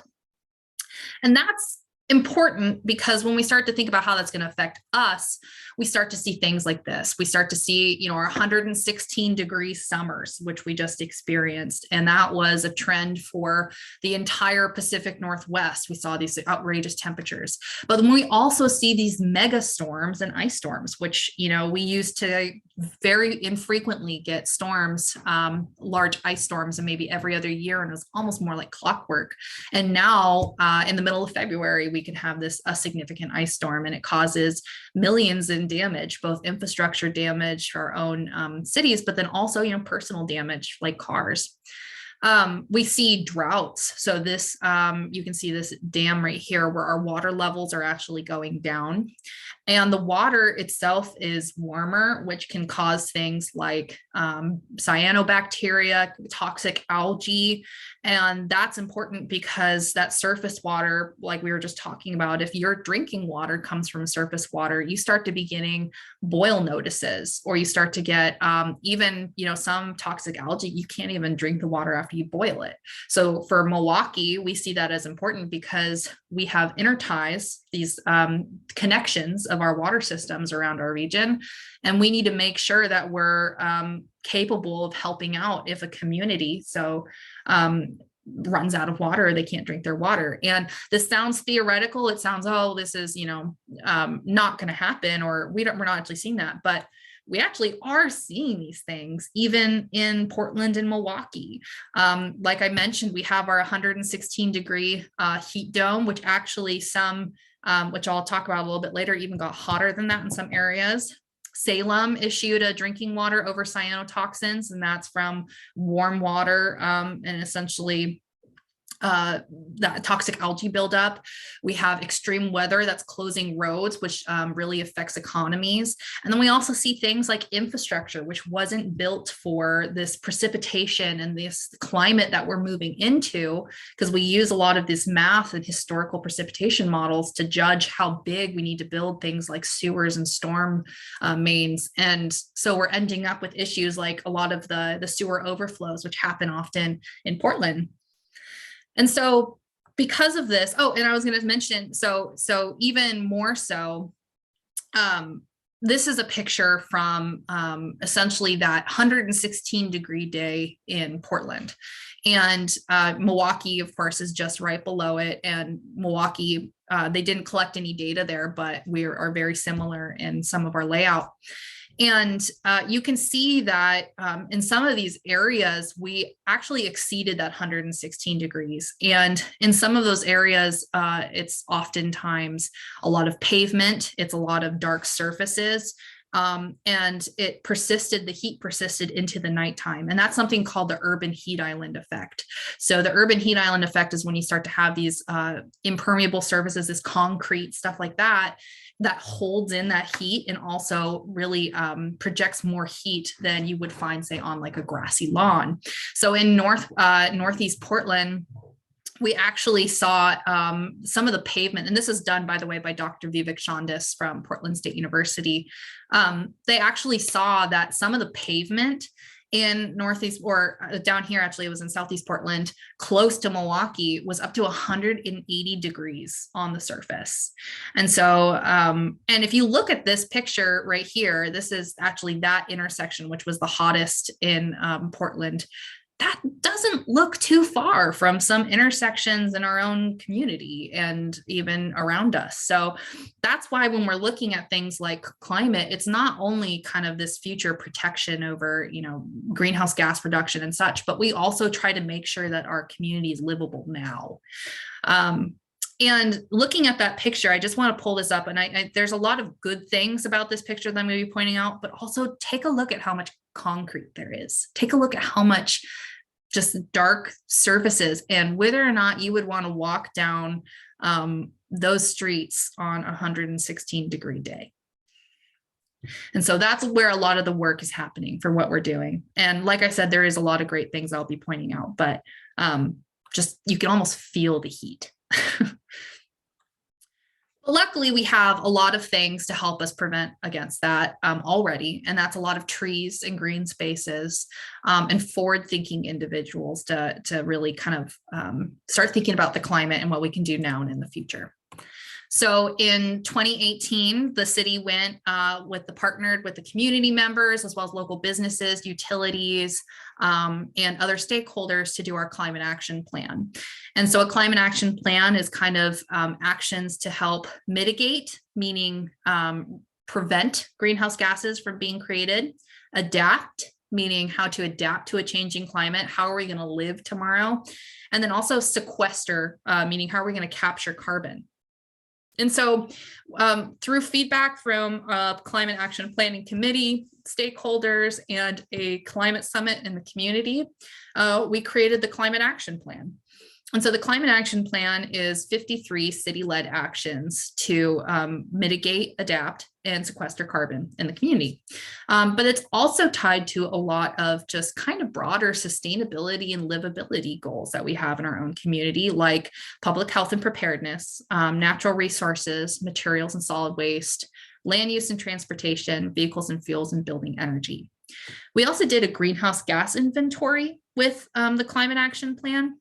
And that's important because when we start to think about how that's going to affect us, we start to see things like this. We start to see, our 116 degree summers, which we just experienced. And that was a trend for the entire Pacific Northwest. We saw these outrageous temperatures. But then we also see these mega storms and ice storms, which, we used to very infrequently get storms, large ice storms, and maybe every other year. And it was almost more like clockwork. And now in the middle of February, we can have a significant ice storm, and it causes millions in damage, both infrastructure damage for our own cities, but then also, personal damage like cars. We see droughts. So this, you can see this dam right here where our water levels are actually going down. And the water itself is warmer, which can cause things like cyanobacteria, toxic algae. And that's important because that surface water, like we were just talking about, if your drinking water comes from surface water, you start to be getting boil notices, or you start to get even, some toxic algae. You can't even drink the water after you boil it. So for Milwaukie, we see that as important because we have interties, these connections of our water systems around our region. And we need to make sure that we're capable of helping out if a community runs out of water, they can't drink their water. And this sounds theoretical. It sounds, this is, not going to happen, or we're not actually seeing that. But we actually are seeing these things even in Portland and Milwaukie. Like I mentioned, we have our 116 degree heat dome, which actually which I'll talk about a little bit later, even got hotter than that in some areas. Salem issued a drinking water over cyanotoxins, and that's from warm water and essentially that toxic algae buildup. We have extreme weather that's closing roads, which really affects economies. And then we also see things like infrastructure, which wasn't built for this precipitation and this climate that we're moving into, because we use a lot of this math and historical precipitation models to judge how big we need to build things like sewers and storm mains. And so we're ending up with issues like a lot of the sewer overflows, which happen often in Portland. And so because of this, and I was going to mention, so even more so, this is a picture from essentially that 116 degree day in Portland. And Milwaukie, of course, is just right below it. And Milwaukie, they didn't collect any data there, but we are very similar in some of our layout. And you can see that in some of these areas, we actually exceeded that 116 degrees. And in some of those areas, it's oftentimes a lot of pavement, it's a lot of dark surfaces, and the heat persisted into the nighttime. And that's something called the urban heat island effect. So the urban heat island effect is when you start to have these impermeable surfaces, this concrete stuff like that holds in that heat and also really projects more heat than you would find, say, on like a grassy lawn. So in Northeast Portland, we actually saw some of the pavement, and this is done, by the way, by Dr. Vivek Chandis from Portland State University. They actually saw that some of the pavement in Northeast, or down here, actually, it was in Southeast Portland, close to Milwaukie, was up to 180 degrees on the surface. And so, and if you look at this picture right here, this is actually that intersection, which was the hottest in Portland. That doesn't look too far from some intersections in our own community and even around us. So that's why when we're looking at things like climate, it's not only kind of this future protection over, greenhouse gas production and such, but we also try to make sure that our community is livable now. And looking at that picture, I just want to pull this up, and there's a lot of good things about this picture that I'm going to be pointing out, but also take a look at how much concrete there is. Take a look at how much just dark surfaces, and whether or not you would want to walk down those streets on a 116 degree day. And so that's where a lot of the work is happening for what we're doing. And like I said, there is a lot of great things I'll be pointing out, but just you can almost feel the heat. Luckily, we have a lot of things to help us prevent against that already. And that's a lot of trees and green spaces and forward-thinking individuals to really kind of start thinking about the climate and what we can do now and in the future. So in 2018, the city went partnered with the community members as well as local businesses, utilities, and other stakeholders to do our climate action plan. And so a climate action plan is kind of actions to help mitigate, meaning prevent greenhouse gases from being created, adapt, meaning how to adapt to a changing climate, how are we going to live tomorrow, and then also sequester, meaning how are we going to capture carbon. And so through feedback from Climate Action Planning Committee, stakeholders, and a climate summit in the community, we created the Climate Action Plan. And so the Climate Action Plan is 53 city-led actions to mitigate, adapt, and sequester carbon in the community. But it's also tied to a lot of just kind of broader sustainability and livability goals that we have in our own community, like public health and preparedness, natural resources, materials and solid waste, land use and transportation, vehicles and fuels, and building energy. We also did a greenhouse gas inventory with the Climate Action Plan.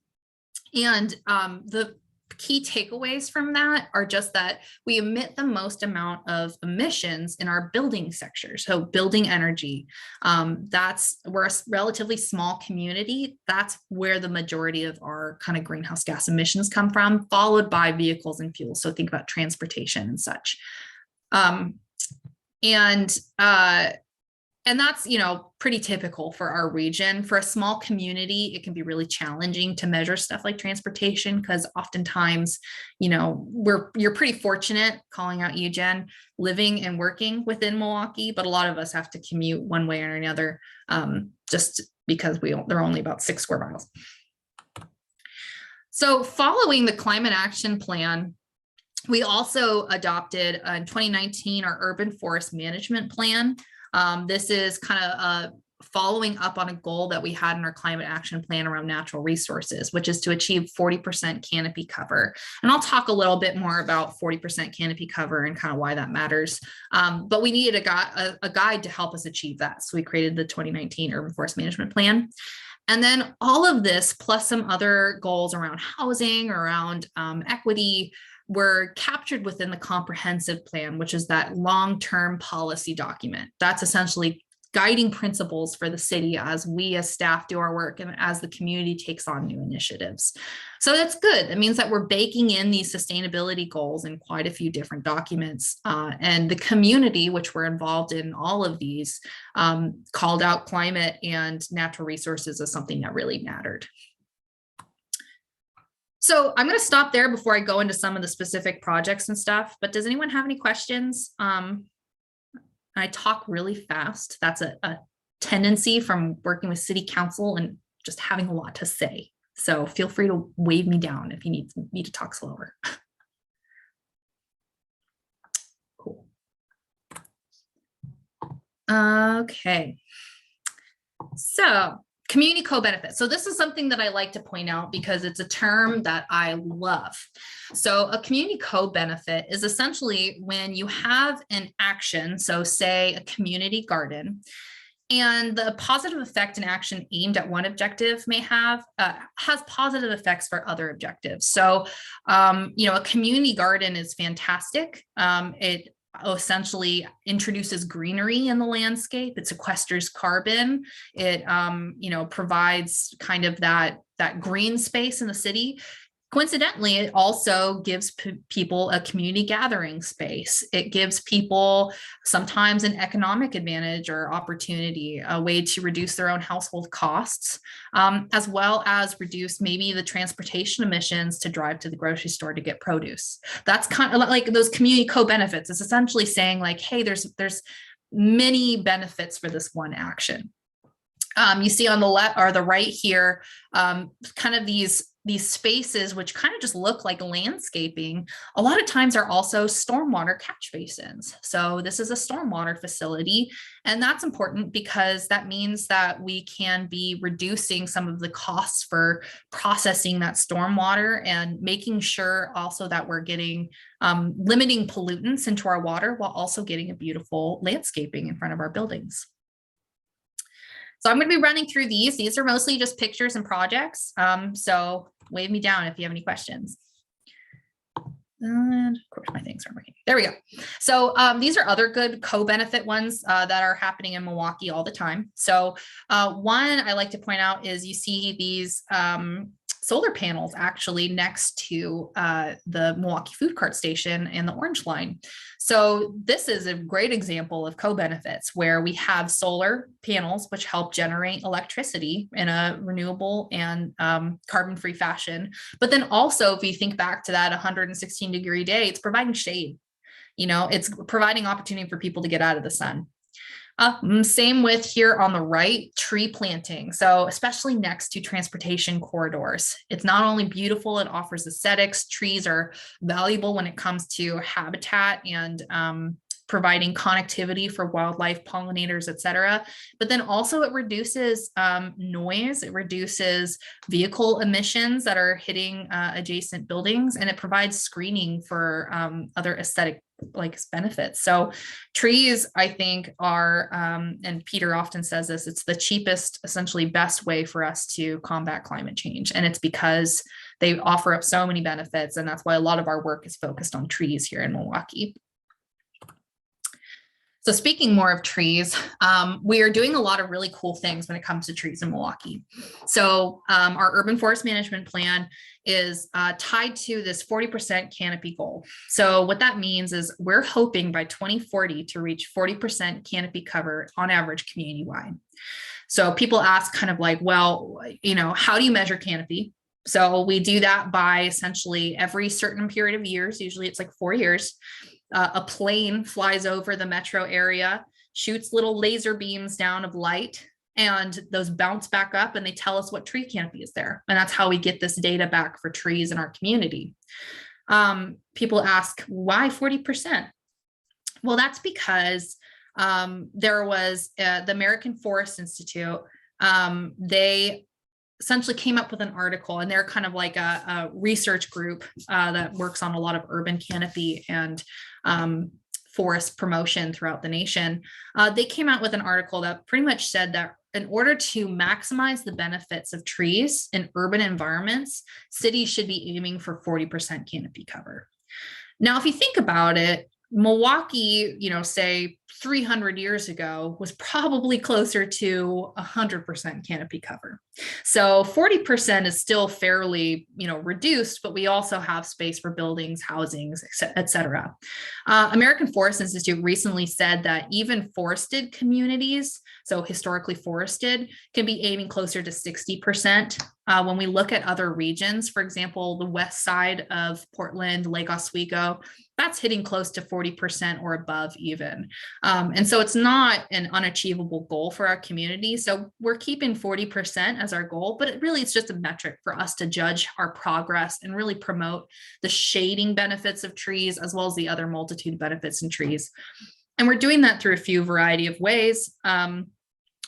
And the key takeaways from that are just that we emit the most amount of emissions in our building sector. So building energy, we're a relatively small community. That's where the majority of our kind of greenhouse gas emissions come from, followed by vehicles and fuels. So think about transportation and such. And that's, pretty typical for our region. For a small community, it can be really challenging to measure stuff like transportation because oftentimes, you're pretty fortunate, calling out you, Jen, living and working within Milwaukie, but a lot of us have to commute one way or another just because they're only about 6 square miles. So following the Climate Action Plan, we also adopted in 2019 our Urban Forest Management Plan. This is kind of following up on a goal that we had in our climate action plan around natural resources, which is to achieve 40% canopy cover. And I'll talk a little bit more about 40% canopy cover and kind of why that matters. But we needed a guide to help us achieve that. So we created the 2019 Urban Forest Management Plan. And then all of this, plus some other goals around housing, around equity, were captured within the comprehensive plan, which is that long-term policy document. That's essentially guiding principles for the city as we as staff do our work and as the community takes on new initiatives. So that's good. It means that we're baking in these sustainability goals in quite a few different documents. And the community, which we're involved in all of these, called out climate and natural resources as something that really mattered. So I'm going to stop there before I go into some of the specific projects and stuff, but does anyone have any questions? I talk really fast. That's a tendency from working with city council and just having a lot to say. So feel free to wave me down if you need me to talk slower. Cool. Okay. So community co-benefit. So this is something that I like to point out because it's a term that I love. So a community co-benefit is essentially when you have an action, so say a community garden, and the positive effect and action aimed at one objective may have has positive effects for other objectives. So, a community garden is fantastic. It essentially introduces greenery in the landscape. It sequesters carbon. It, provides kind of that green space in the city. Coincidentally, it also gives people a community gathering space. It gives people sometimes an economic advantage or opportunity, a way to reduce their own household costs, as well as reduce maybe the transportation emissions to drive to the grocery store to get produce. That's kind of like those community co-benefits. It's essentially saying like, hey, there's many benefits for this one action. You see on the left or the right here, kind of these spaces, which kind of just look like landscaping, a lot of times are also stormwater catch basins. So this is a stormwater facility, and that's important because that means that we can be reducing some of the costs for processing that stormwater and making sure also that we're getting limiting pollutants into our water while also getting a beautiful landscaping in front of our buildings. So I'm going to be running through these. These are mostly just pictures and projects. So wave me down if you have any questions. And of course, my things aren't working. There we go. So these are other good co-benefit ones that are happening in Milwaukee all the time. So one I like to point out is you see these solar panels actually next to the Milwaukie food cart station and the Orange Line. So this is a great example of co-benefits where we have solar panels which help generate electricity in a renewable and carbon-free fashion. But then also, if you think back to that 116-degree day, it's providing shade. You know, it's providing opportunity for people to get out of the sun. Same with here on the right, tree planting. So especially next to transportation corridors, it's not only beautiful, it offers aesthetics. Trees are valuable when it comes to habitat and providing connectivity for wildlife, pollinators, et cetera. But then also it reduces noise, it reduces vehicle emissions that are hitting adjacent buildings, and it provides screening for other aesthetic benefits. So trees, I think, are, and Peter often says this, it's the cheapest, essentially best way for us to combat climate change. And it's because they offer up so many benefits. And that's why a lot of our work is focused on trees here in Milwaukee. So speaking more of trees, we are doing a lot of really cool things when it comes to trees in Milwaukee. So our urban forest management plan is tied to this 40% canopy goal. So what that means is we're hoping by 2040 to reach 40% canopy cover on average community-wide. So people ask kind of like, well, you know, how do you measure canopy? So we do that by essentially every certain period of years, usually it's like 4 years, a plane flies over the metro area, shoots little laser beams down of light, and those bounce back up and they tell us what tree canopy is there. And that's how we get this data back for trees in our community. People ask, why 40%? Well, that's because there was the American Forest Institute. They essentially came up with an article, and they're kind of like a research group that works on a lot of urban canopy and forest promotion throughout the nation. They came out with an article that pretty much said that in order to maximize the benefits of trees in urban environments, cities should be aiming for 40% canopy cover. Now, if you think about it, Milwaukee, you know, say 300 years ago was probably closer to 100% canopy cover. So 40% is still fairly, you know, reduced, but we also have space for buildings, housings, et cetera. American Forest Institute recently said that even forested communities, so historically forested, can be aiming closer to 60%. When we look at other regions, for example, the west side of Portland, Lake Oswego, that's hitting close to 40% or above even. And so it's not an unachievable goal for our community. So we're keeping 40% as our goal, but it really is just a metric for us to judge our progress and really promote the shading benefits of trees as well as the other multitude of benefits in trees. And we're doing that through a few variety of ways.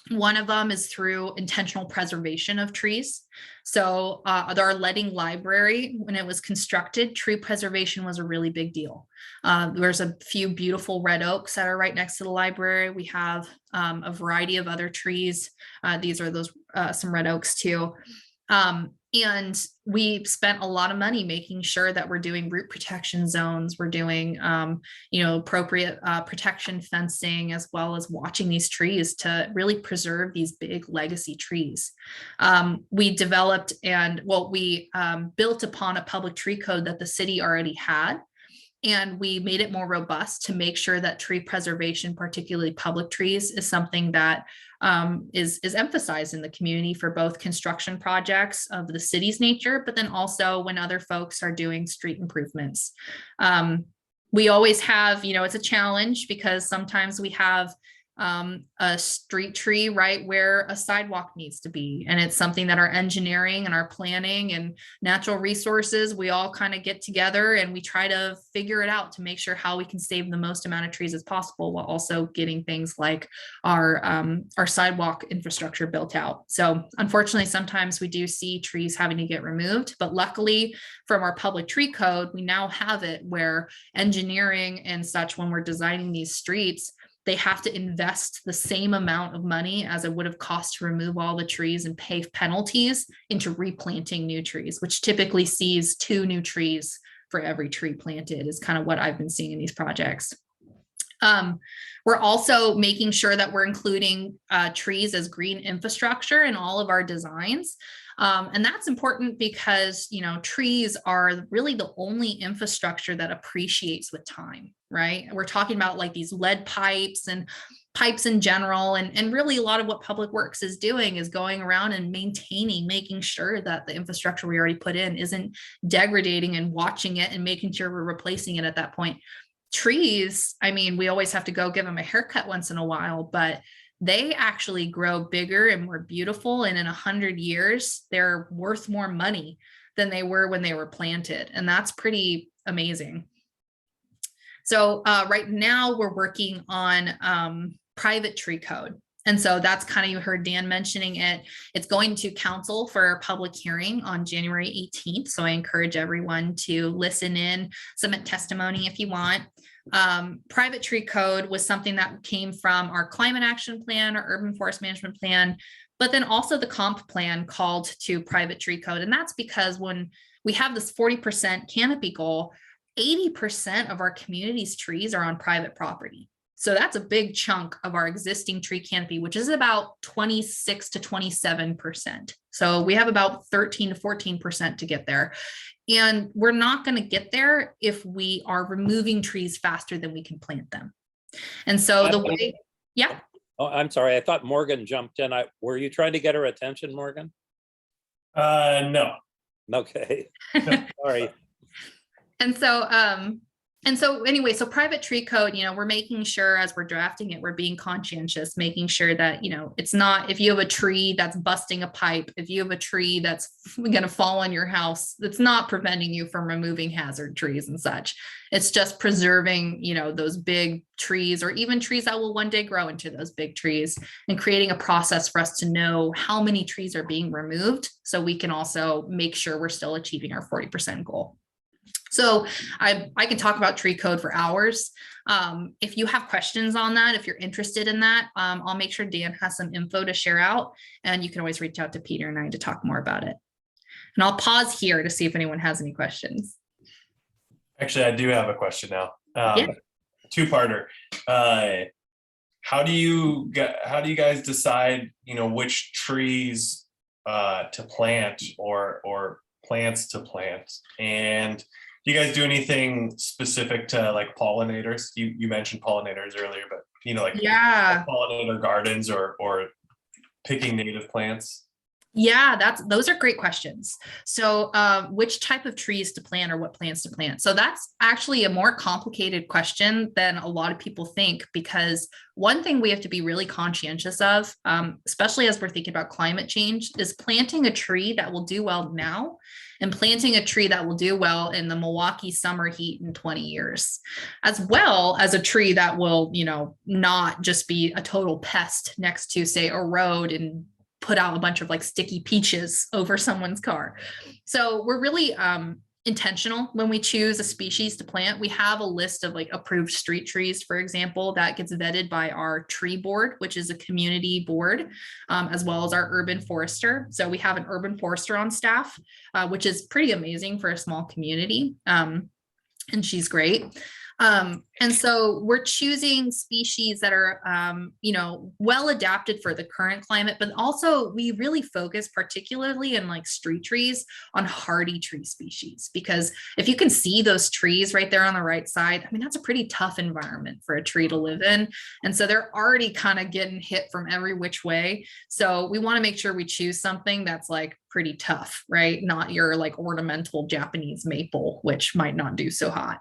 One of them is through intentional preservation of trees. So our Leading Library, when it was constructed, tree preservation was a really big deal. There's a few beautiful red oaks that are right next to the library. We have a variety of other trees. These are those some red oaks too. And we spent a lot of money making sure that we're doing root protection zones. We're doing, you know, appropriate protection fencing, as well as watching these trees to really preserve these big legacy trees. We developed we built upon a public tree code that the city already had. And we made it more robust to make sure that tree preservation, particularly public trees, is something that is emphasized in the community for both construction projects of the city's nature, but then also when other folks are doing street improvements. We always have, you know, it's a challenge because sometimes we have a street tree right where a sidewalk needs to be. And it's something that our engineering and our planning and natural resources, we all kind of get together and we try to figure it out to make sure how we can save the most amount of trees as possible while also getting things like our sidewalk infrastructure built out. So unfortunately, sometimes we do see trees having to get removed, but luckily from our public tree code, we now have it where engineering and such, when we're designing these streets, they have to invest the same amount of money as it would have cost to remove all the trees and pay penalties into replanting new trees, which typically sees 2 new trees for every tree planted is kind of what I've been seeing in these projects. We're also making sure that we're including trees as green infrastructure in all of our designs. And that's important because, you know, trees are really the only infrastructure that appreciates with time, right? We're talking about like these lead pipes and pipes in general. And really a lot of what Public Works is doing is going around and maintaining, making sure that the infrastructure we already put in isn't degrading and watching it and making sure we're replacing it at that point. Trees, I mean, we always have to go give them a haircut once in a while, but they actually grow bigger and more beautiful. And in 100 years, they're worth more money than they were when they were planted. And that's pretty amazing. So right now we're working on private tree code. And so that's kind of, you heard Dan mentioning it. It's going to council for a public hearing on January 18th. So I encourage everyone to listen in, submit testimony if you want. Private tree code was something that came from our climate action plan, our urban forest management plan, but then also the comp plan called to private tree code. And that's because when we have this 40% canopy goal, 80% of our community's trees are on private property. So that's a big chunk of our existing tree canopy, which is about 26 to 27%. So we have about 13 to 14% to get there. And we're not going to get there if we are removing trees faster than we can plant them. And so the way, yeah. Oh, I'm sorry. I thought Morgan jumped in. Were you trying to get her attention, Morgan? No. Okay. Sorry. And so anyway, so private tree code, you know, we're making sure as we're drafting it, we're being conscientious, making sure that, you know, it's not, if you have a tree that's busting a pipe, if you have a tree that's going to fall on your house, that's not preventing you from removing hazard trees and such. It's just preserving, you know, those big trees, or even trees that will one day grow into those big trees, and creating a process for us to know how many trees are being removed, so we can also make sure we're still achieving our 40% goal. So I can talk about tree code for hours. If you have questions on that, if you're interested in that, I'll make sure Dan has some info to share out, and you can always reach out to Peter and I to talk more about it. And I'll pause here to see if anyone has any questions. Actually, I do have a question now. Yeah. Two-parter. How do you guys decide, you know, which trees to plant or plants to plant? And do you guys do anything specific to like pollinators? You mentioned pollinators earlier, but you know, like Yeah, pollinator gardens or picking native plants? Yeah, those are great questions. So which type of trees to plant or what plants to plant? So that's actually a more complicated question than a lot of people think, because one thing we have to be really conscientious of, especially as we're thinking about climate change, is planting a tree that will do well now and planting a tree that will do well in the Milwaukee summer heat in 20 years, as well as a tree that will, you know, not just be a total pest next to, say, a road and put out a bunch of like sticky peaches over someone's car. So we're really intentional when we choose a species to plant. We have a list of like approved street trees, for example, that gets vetted by our tree board, which is a community board, as well as our urban forester. So we have an urban forester on staff, which is pretty amazing for a small community. And she's great. And so we're choosing species that are, you know, well adapted for the current climate, but also we really focus particularly in like street trees on hardy tree species, because if you can see those trees right there on the right side, I mean, that's a pretty tough environment for a tree to live in. And so they're already kind of getting hit from every which way. So we want to make sure we choose something that's like pretty tough, right? Not your like ornamental Japanese maple, which might not do so hot.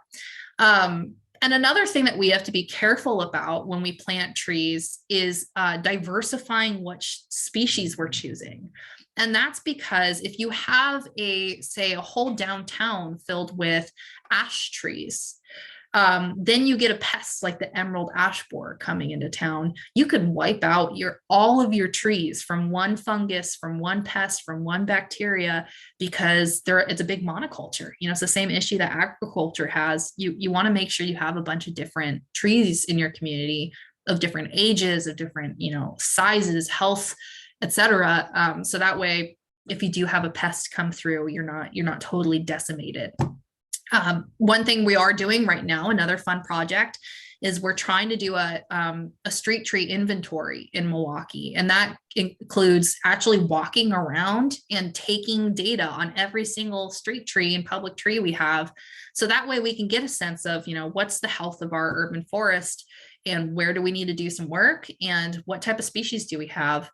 And another thing that we have to be careful about when we plant trees is diversifying what species we're choosing. And that's because if you have say a whole downtown filled with ash trees, then you get a pest like the emerald ash borer coming into town. You could wipe out all of your trees from one fungus, from one pest, from one bacteria, because it's a big monoculture. You know, it's the same issue that agriculture has. You want to make sure you have a bunch of different trees in your community of different ages, of different, you know, sizes, health, etc. So that way, if you do have a pest come through, you're not totally decimated. One thing we are doing right now, another fun project, is we're trying to do a street tree inventory in Milwaukie. And that includes actually walking around and taking data on every single street tree and public tree we have. So that way we can get a sense of, what's the health of our urban forest and where do we need to do some work and what type of species do we have.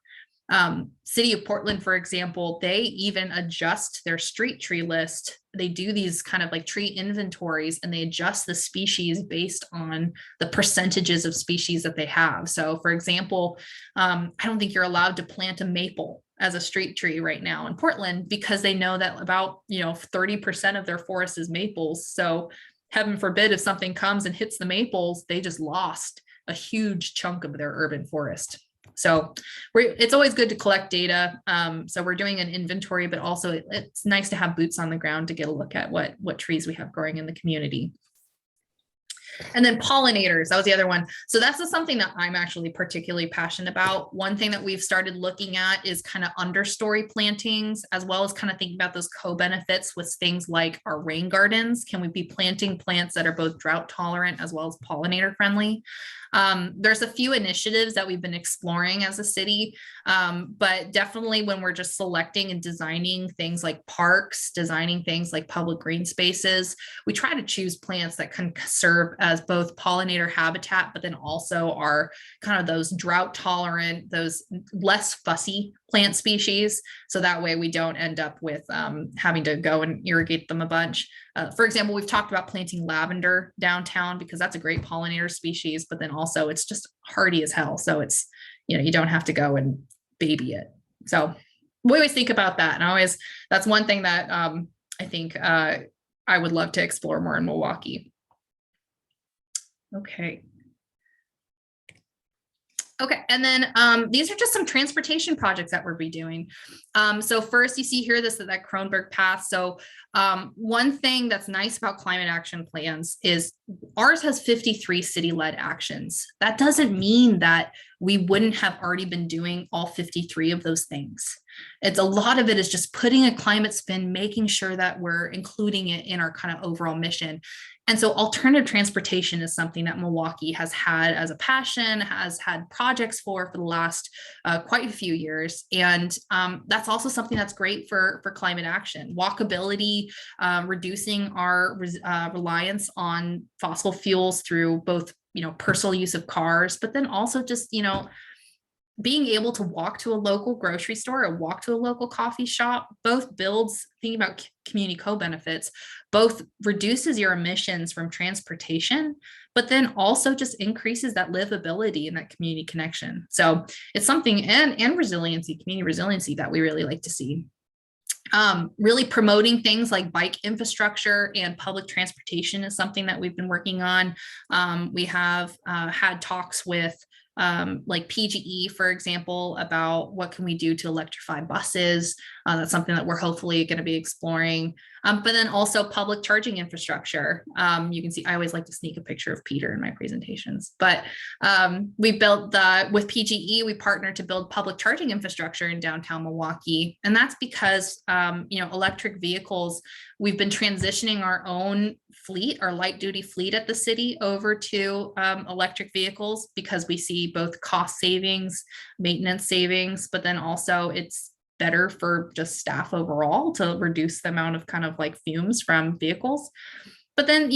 City of Portland, for example, they even adjust their street tree list. They do these kind of like tree inventories and they adjust the species based on the percentages of species that they have. So for example, I don't think you're allowed to plant a maple as a street tree right now in Portland because they know that about 30% of their forest is maples. So heaven forbid if something comes and hits the maples, they just lost a huge chunk of their urban forest. So it's always good to collect data. So we're doing an inventory, but also it's nice to have boots on the ground to get a look at what trees we have growing in the community. And then pollinators, that was the other one. So that's something that I'm actually particularly passionate about. One thing that we've started looking at is kind of understory plantings, as well as kind of thinking about those co-benefits with things like our rain gardens. Can we be planting plants that are both drought tolerant as well as pollinator friendly? There's a few initiatives that we've been exploring as a city, but definitely when we're just selecting and designing things like parks, designing things like public green spaces, we try to choose plants that can serve as both pollinator habitat, but then also are kind of those drought tolerant, those less fussy plant species. So that way we don't end up with having to go and irrigate them a bunch. For example, we've talked about planting lavender downtown because that's a great pollinator species, but then also it's just hardy as hell. So it's, you don't have to go and baby it. So we always think about that. And that's one thing that I think I would love to explore more in Milwaukie. Okay. Okay, and then these are just some transportation projects that we're redoing. So first you see here that Kronberg path. So one thing that's nice about climate action plans is ours has 53 city-led actions. That doesn't mean that we wouldn't have already been doing all 53 of those things. A lot of it is just putting a climate spin, making sure that we're including it in our kind of overall mission. And so alternative transportation is something that Milwaukie has had as a passion, has had projects for the last quite a few years. And that's also something that's great for climate action. Walkability, reducing our reliance on fossil fuels through both, personal use of cars, but then also just, being able to walk to a local grocery store or walk to a local coffee shop, both builds, thinking about community co-benefits, both reduces your emissions from transportation, but then also just increases that livability and that community connection. So it's something, and resiliency, community resiliency that we really like to see. Really promoting things like bike infrastructure and public transportation is something that we've been working on. We have had talks with like PGE, for example, about what can we do to electrify buses. That's something that we're hopefully going to be exploring. But then also public charging infrastructure. You can see, I always like to sneak a picture of Peter in my presentations, but we built with PGE, we partnered to build public charging infrastructure in downtown Milwaukie. And that's because, electric vehicles, we've been transitioning our own fleet, our light duty fleet at the city over to electric vehicles because we see both cost savings, maintenance savings, but then also it's better for just staff overall to reduce the amount of kind of like fumes from vehicles. But then,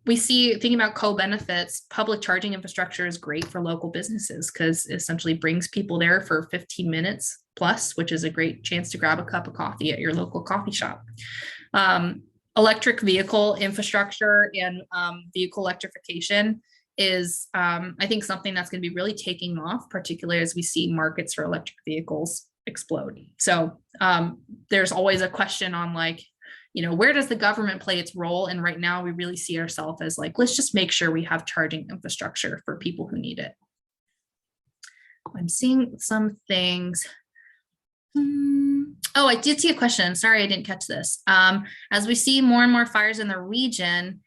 we see, thinking about co-benefits, public charging infrastructure is great for local businesses because it essentially brings people there for 15 minutes plus, which is a great chance to grab a cup of coffee at your local coffee shop. Electric vehicle infrastructure and vehicle electrification is, I think, something that's going to be really taking off, particularly as we see markets for electric vehicles explode. So there's always a question on where does the government play its role? And right now we really see ourselves as let's just make sure we have charging infrastructure for people who need it. I'm seeing some things. Oh, I did see a question. Sorry, I didn't catch this. As we see more and more fires in the region,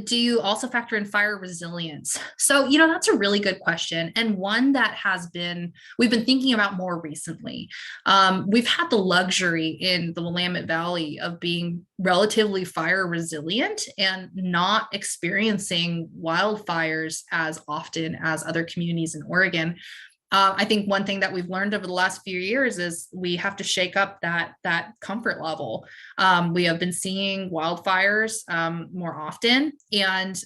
do you also factor in fire resilience? So, that's a really good question, and one that we've been thinking about more recently. We've had the luxury in the Willamette Valley of being relatively fire resilient and not experiencing wildfires as often as other communities in Oregon. I think one thing that we've learned over the last few years is we have to shake up that comfort level. We have been seeing wildfires more often, and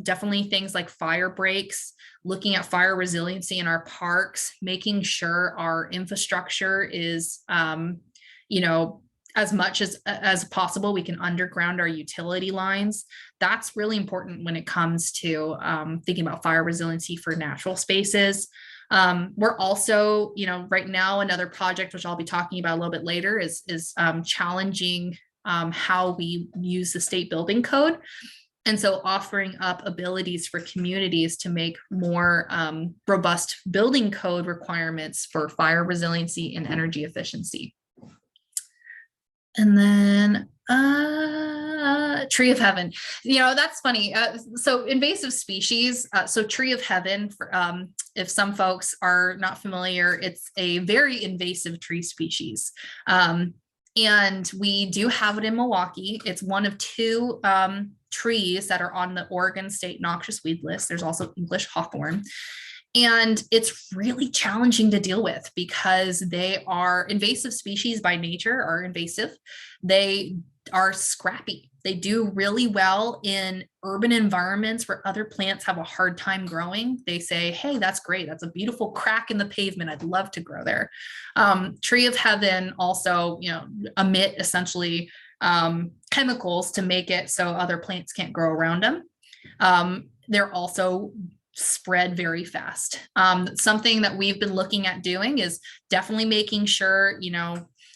definitely things like fire breaks, looking at fire resiliency in our parks, making sure our infrastructure is, as much as possible, we can underground our utility lines. That's really important when it comes to thinking about fire resiliency for natural spaces. We're also, right now, another project, which I'll be talking about a little bit later, is challenging how we use the state building code. And so offering up abilities for communities to make more robust building code requirements for fire resiliency and energy efficiency. And then tree of heaven, that's funny. So invasive species, so tree of heaven, if some folks are not familiar, it's a very invasive tree species. And we do have it in Milwaukie. It's one of two trees that are on the Oregon State Noxious Weed List. There's also English hawthorn. And it's really challenging to deal with because they are invasive species by nature, are invasive. They are scrappy. They do really well in urban environments where other plants have a hard time growing. They say, hey, that's great. That's a beautiful crack in the pavement. I'd love to grow there. Tree of heaven also, emit essentially chemicals to make it so other plants can't grow around them. They're also spread very fast. Something that we've been looking at doing is definitely making sure,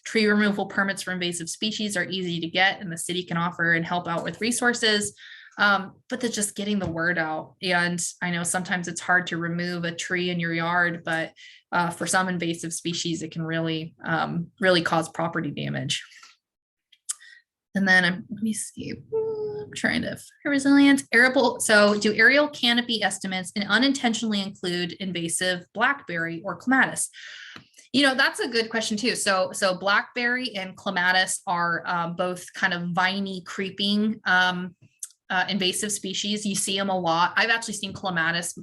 tree removal permits for invasive species are easy to get and the city can offer and help out with resources, but just getting the word out. And I know sometimes it's hard to remove a tree in your yard, but for some invasive species, it can really, really cause property damage. And then let me see, I'm trying to resilience, arable. So do aerial canopy estimates and unintentionally include invasive blackberry or clematis? That's a good question too. So blackberry and clematis are both kind of viney creeping invasive species. You see them a lot. I've actually seen clematis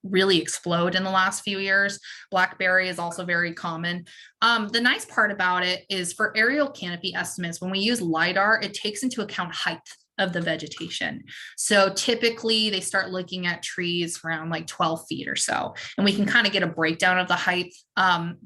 really explode in the last few years. Blackberry is also very common. The nice part about it is for aerial canopy estimates, when we use LiDAR, it takes into account height of the vegetation. So typically they start looking at trees around like 12 feet or so, and we can kind of get a breakdown of the height.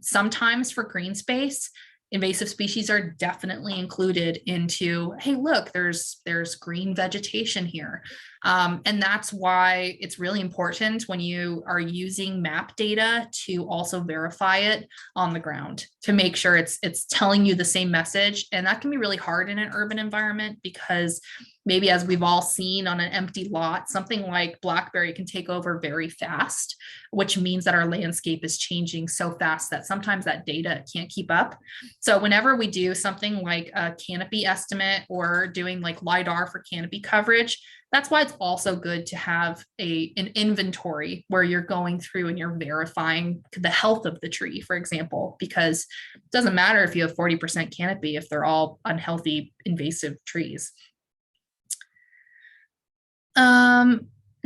Sometimes for green space, invasive species are definitely included into, hey, look, there's green vegetation here. And that's why it's really important when you are using map data to also verify it on the ground to make sure it's telling you the same message. And that can be really hard in an urban environment because maybe, as we've all seen on an empty lot, something like blackberry can take over very fast, which means that our landscape is changing so fast that sometimes that data can't keep up. So whenever we do something like a canopy estimate or doing like LiDAR for canopy coverage, that's why it's also good to have an inventory where you're going through and you're verifying the health of the tree, for example, because it doesn't matter if you have 40% canopy if they're all unhealthy invasive trees.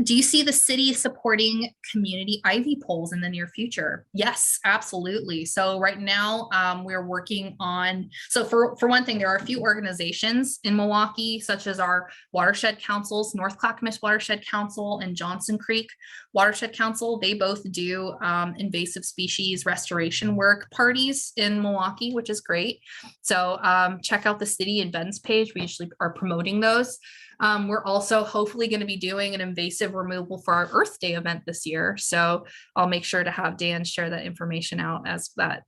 Do you see the city supporting community ivy poles in the near future? Yes, absolutely. So right now we're working on, so for one thing, there are a few organizations in Milwaukie, such as our watershed councils, North Clackamas Watershed Council and Johnson Creek Watershed Council. They both do invasive species restoration work parties in Milwaukie, which is great. So check out the city events page. We usually are promoting those. We're also hopefully going to be doing an invasive removal for our Earth Day event this year. So I'll make sure to have Dan share that information out as that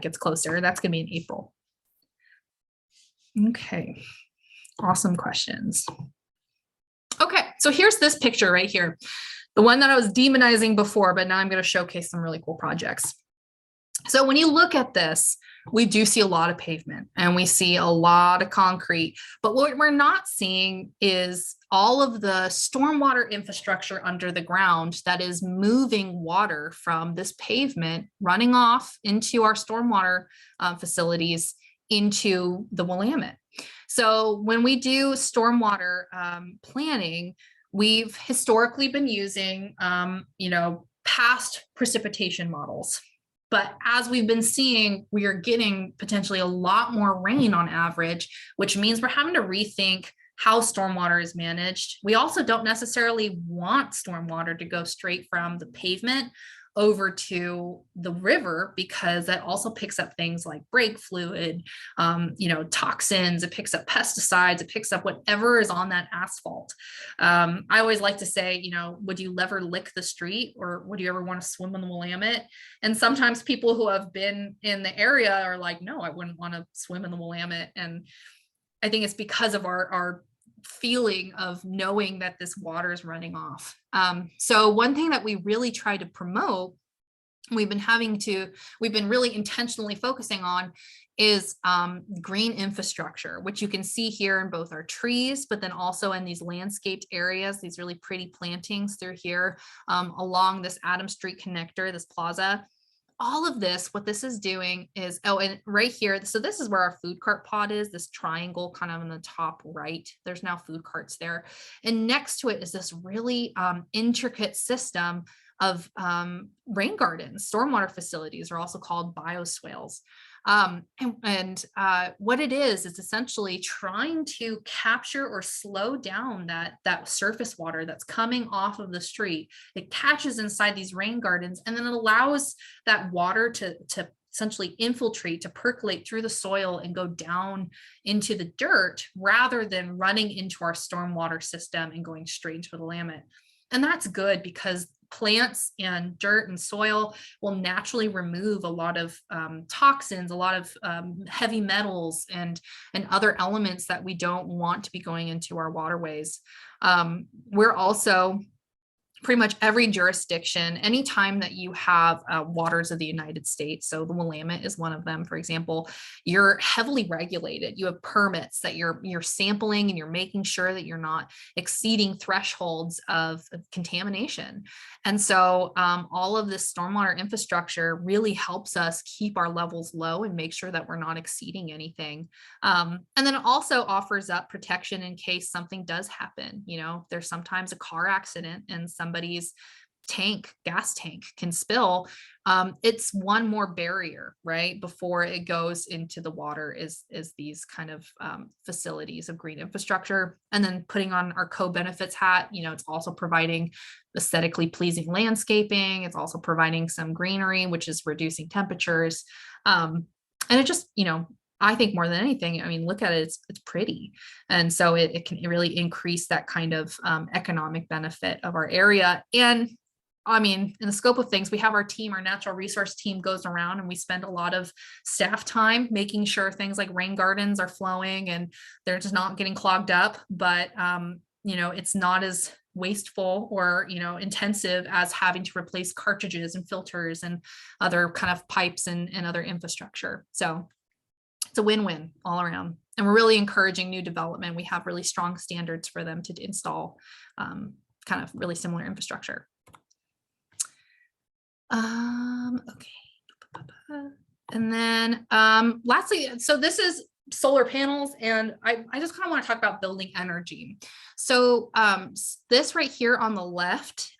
gets closer. That's going to be in April. Okay, awesome questions. Okay, so here's this picture right here. The one that I was demonizing before, but now I'm going to showcase some really cool projects. So when you look at this, we do see a lot of pavement and we see a lot of concrete, but what we're not seeing is all of the stormwater infrastructure under the ground that is moving water from this pavement running off into our stormwater facilities into the Willamette. So when we do stormwater planning, we've historically been using, past precipitation models. But as we've been seeing, we are getting potentially a lot more rain on average, which means we're having to rethink how stormwater is managed. We also don't necessarily want stormwater to go straight from the pavement over to the river, because that also picks up things like brake fluid, toxins, it picks up pesticides, it picks up whatever is on that asphalt. I always like to say, would you ever lick the street, or would you ever want to swim in the Willamette? And sometimes people who have been in the area are like, no, I wouldn't want to swim in the Willamette. And I think it's because of our feeling of knowing that this water is running off. So one thing that we really try to promote, we've been really intentionally focusing on, is green infrastructure, which you can see here in both our trees, but then also in these landscaped areas, these really pretty plantings through here along this Adams Street connector, this plaza. All of this, what this is doing is, and right here, so this is where our food cart pod is, this triangle kind of in the top right. There's now food carts there. And next to it is this really intricate system of rain gardens. Stormwater facilities are also called bioswales. What it is essentially trying to capture or slow down that surface water that's coming off of the street. It catches inside these rain gardens, and then it allows that water to essentially infiltrate, to percolate through the soil and go down into the dirt, rather than running into our stormwater system and going straight into the Willamette. And that's good, because plants and dirt and soil will naturally remove a lot of toxins, a lot of heavy metals and other elements that we don't want to be going into our waterways. We're also pretty much every jurisdiction, anytime that you have waters of the United States, so the Willamette is one of them, for example, you're heavily regulated. You have permits that you're sampling, and you're making sure that you're not exceeding thresholds of contamination. And so all of this stormwater infrastructure really helps us keep our levels low and make sure that we're not exceeding anything. And then it also offers up protection in case something does happen. There's sometimes a car accident and somebody's gas tank can spill. It's one more barrier, right, before it goes into the water, is these kind of facilities of green infrastructure. And then putting on our co-benefits hat, it's also providing aesthetically pleasing landscaping. It's also providing some greenery, which is reducing temperatures. And it just, I think more than anything, look at it, it's pretty. And so it can really increase that kind of economic benefit of our area. And in the scope of things, we have our team, our natural resource team goes around, and we spend a lot of staff time making sure things like rain gardens are flowing and they're just not getting clogged up. But, it's not as wasteful or, intensive as having to replace cartridges and filters and other kind of pipes and other infrastructure. So it's a win-win all around. And we're really encouraging new development. We have really strong standards for them to install kind of really similar infrastructure. Okay. And then lastly, so this is solar panels, and I just kind of want to talk about building energy. So this right here on the left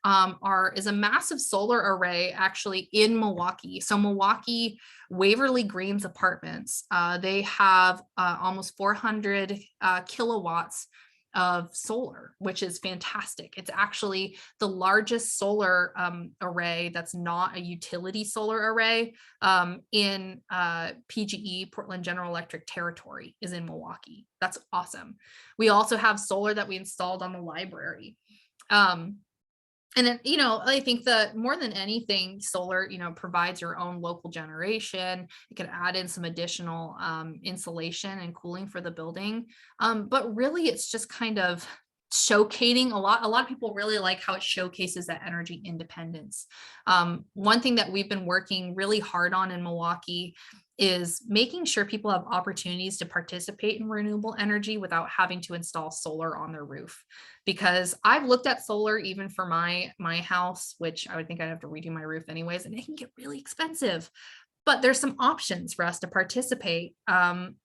is a massive solar array actually in Milwaukie. So Milwaukie Waverly Greens Apartments, they have almost 400 kilowatts of solar, which is fantastic. It's actually the largest solar array that's not a utility solar array in PGE, Portland General Electric territory, is in Milwaukie. That's awesome. We also have solar that we installed on the library. And then, I think that more than anything, solar, provides your own local generation. You can add in some additional insulation and cooling for the building. But really, it's just kind of showcasing a lot of people really like how it showcases that energy independence. One thing that we've been working really hard on in Milwaukie is making sure people have opportunities to participate in renewable energy without having to install solar on their roof. Because I've looked at solar even for my house, which I would think I'd have to redo my roof anyways, and it can get really expensive. But there's some options for us to participate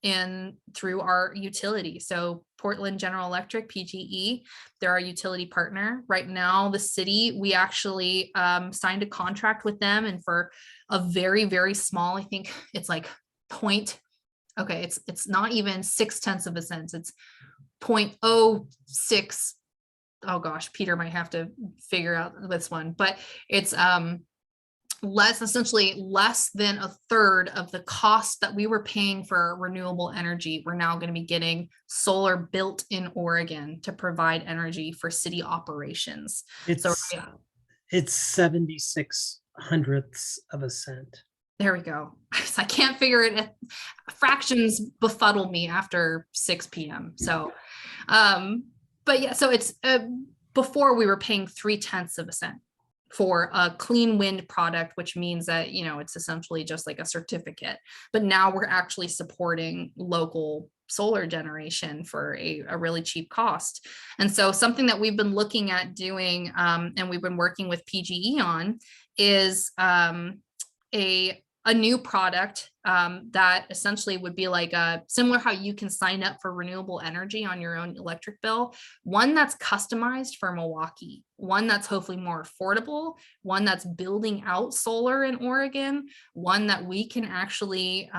in through our utility. So Portland General Electric, PGE, they're our utility partner. Right now, the city, we actually signed a contract with them, and for a very, very small, I think it's like it's not even 0.6 of a cent. It's 0.06. Oh gosh, Peter might have to figure out this one, but it's essentially less than a third of the cost that we were paying for renewable energy. We're now going to be getting solar built in Oregon to provide energy for city operations. It's 76 hundredths of a cent. There we go. I can't figure it. Fractions befuddle me after 6 p.m. So, but yeah, so it's before we were paying 0.3 of a cent for a clean wind product, which means that, it's essentially just like a certificate. But now we're actually supporting local solar generation for a really cheap cost. And so something that we've been looking at doing, and we've been working with PGE on, is a new product that essentially would be like similar how you can sign up for renewable energy on your own electric bill, one that's customized for Milwaukie, one that's hopefully more affordable, one that's building out solar in Oregon, one that we can actually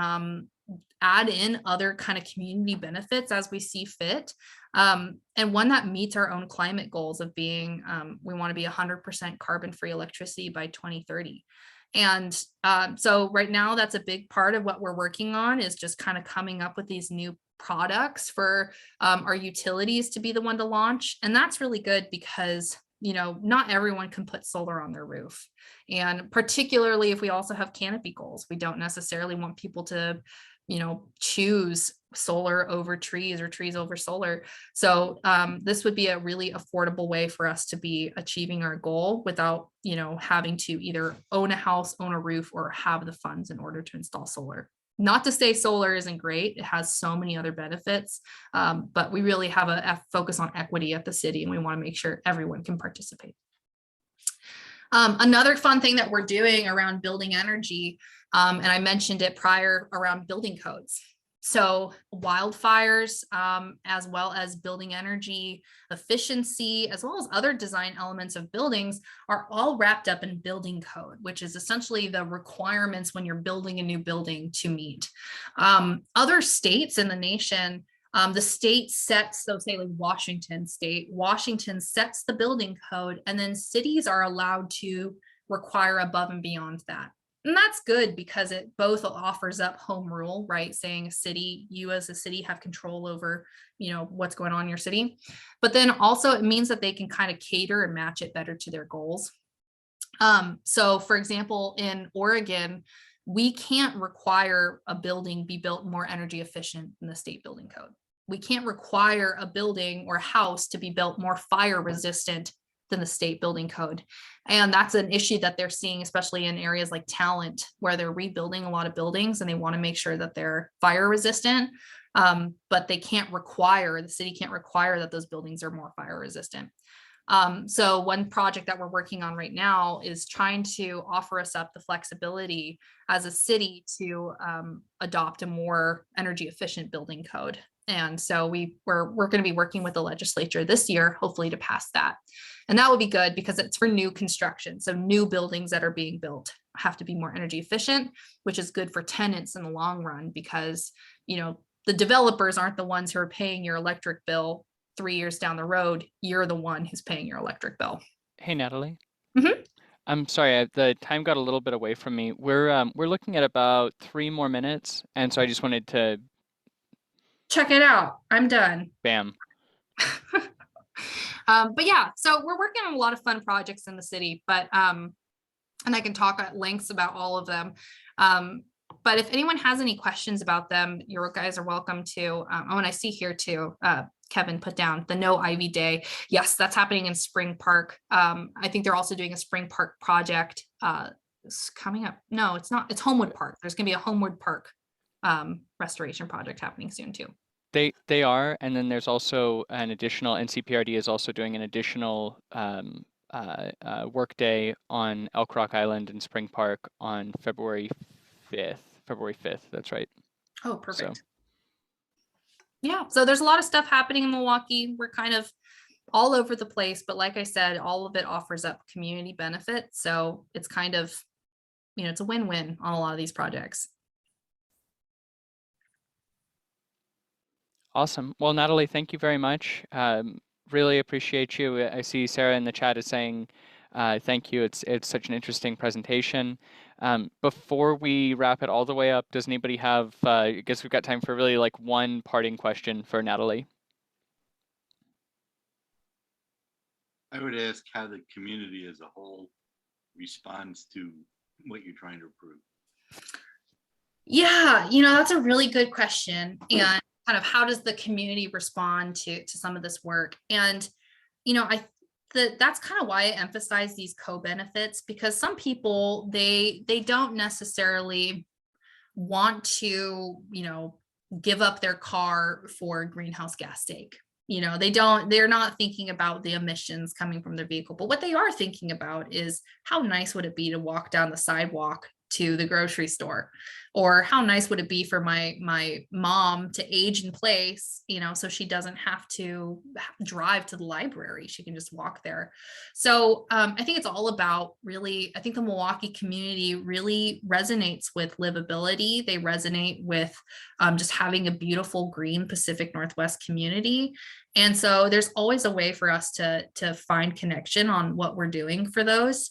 add in other kind of community benefits as we see fit. And one that meets our own climate goals of being, we want to be 100% carbon-free electricity by 2030. And so right now, that's a big part of what we're working on, is just kind of coming up with these new products for our utilities to be the one to launch. And that's really good because, not everyone can put solar on their roof. And particularly if we also have canopy goals, we don't necessarily want people to, choose solar over trees or trees over solar. So this would be a really affordable way for us to be achieving our goal without, having to either own a house, own a roof, or have the funds in order to install solar. Not to say solar isn't great. It has so many other benefits, but we really have a focus on equity at the city, and we want to make sure everyone can participate. Another fun thing that we're doing around building energy, and I mentioned it prior, around building codes. So wildfires, as well as building energy efficiency, as well as other design elements of buildings, are all wrapped up in building code, which is essentially the requirements when you're building a new building to meet. Other states in the nation, the state sets, so say like Washington state, Washington sets the building code, and then cities are allowed to require above and beyond that. And that's good because it both offers up home rule, right? Saying you as a city have control over, what's going on in your city. But then also it means that they can kind of cater and match it better to their goals. So for example, in Oregon, we can't require a building be built more energy efficient than the state building code. We can't require a building or a house to be built more fire resistant than the state building code. And that's an issue that they're seeing, especially in areas like Talent, where they're rebuilding a lot of buildings and they want to make sure that they're fire resistant. But the city can't require that those buildings are more fire resistant. So one project that we're working on right now is trying to offer us up the flexibility as a city to adopt a more energy efficient building code. And so we're going to be working with the legislature this year, hopefully, to pass that. And that will be good because it's for new construction. So new buildings that are being built have to be more energy efficient, which is good for tenants in the long run because, the developers aren't the ones who are paying your electric bill 3 years down the road. You're the one who's paying your electric bill. Hey, Natalie. Mm-hmm. I'm sorry, the time got a little bit away from me. We're looking at about 3 more minutes, and so I just wanted to check it out. I'm done. Bam. But yeah, so we're working on a lot of fun projects in the city, but and I can talk at lengths about all of them. But if anyone has any questions about them, you guys are welcome to. Oh, and I see here too, Kevin put down, the No Ivy Day. Yes, that's happening in Spring Park. I think they're also doing a Spring Park project it's coming up. No, it's not. It's Homewood Park. There's going to be a Homewood Park restoration project happening soon too. They are, and then there's also an additional, NCPRD is also doing an additional work day on Elk Rock Island in Spring Park on February 5th. February 5th, that's right. Oh, perfect. So. Yeah, so there's a lot of stuff happening in Milwaukee. We're kind of all over the place, but like I said, all of it offers up community benefit. So it's kind of, you know, it's a win-win on a lot of these projects. Awesome. Well, Natalie, thank you very much. Really appreciate you. I see Sarah in the chat is saying thank you. It's such an interesting presentation. Before we wrap it all the way up, does anybody have, I guess we've got time for really like one parting question for Natalie. I would ask how the community as a whole responds to what you're trying to improve. Yeah, you know, that's a really good question. And kind of how does the community respond to some of this work? And, you know, that's kind of why I emphasize these co-benefits, because some people, they don't necessarily want to, you know, give up their car for greenhouse gas sake. You know, they're not thinking about the emissions coming from their vehicle, but what they are thinking about is how nice would it be to walk down the sidewalk to the grocery store, or how nice would it be for my mom to age in place, you know, so she doesn't have to drive to the library. She can just walk there. So I think it's all about really, I think the Milwaukie community really resonates with livability. They resonate with just having a beautiful green Pacific Northwest community. And so there's always a way for us to find connection on what we're doing for those.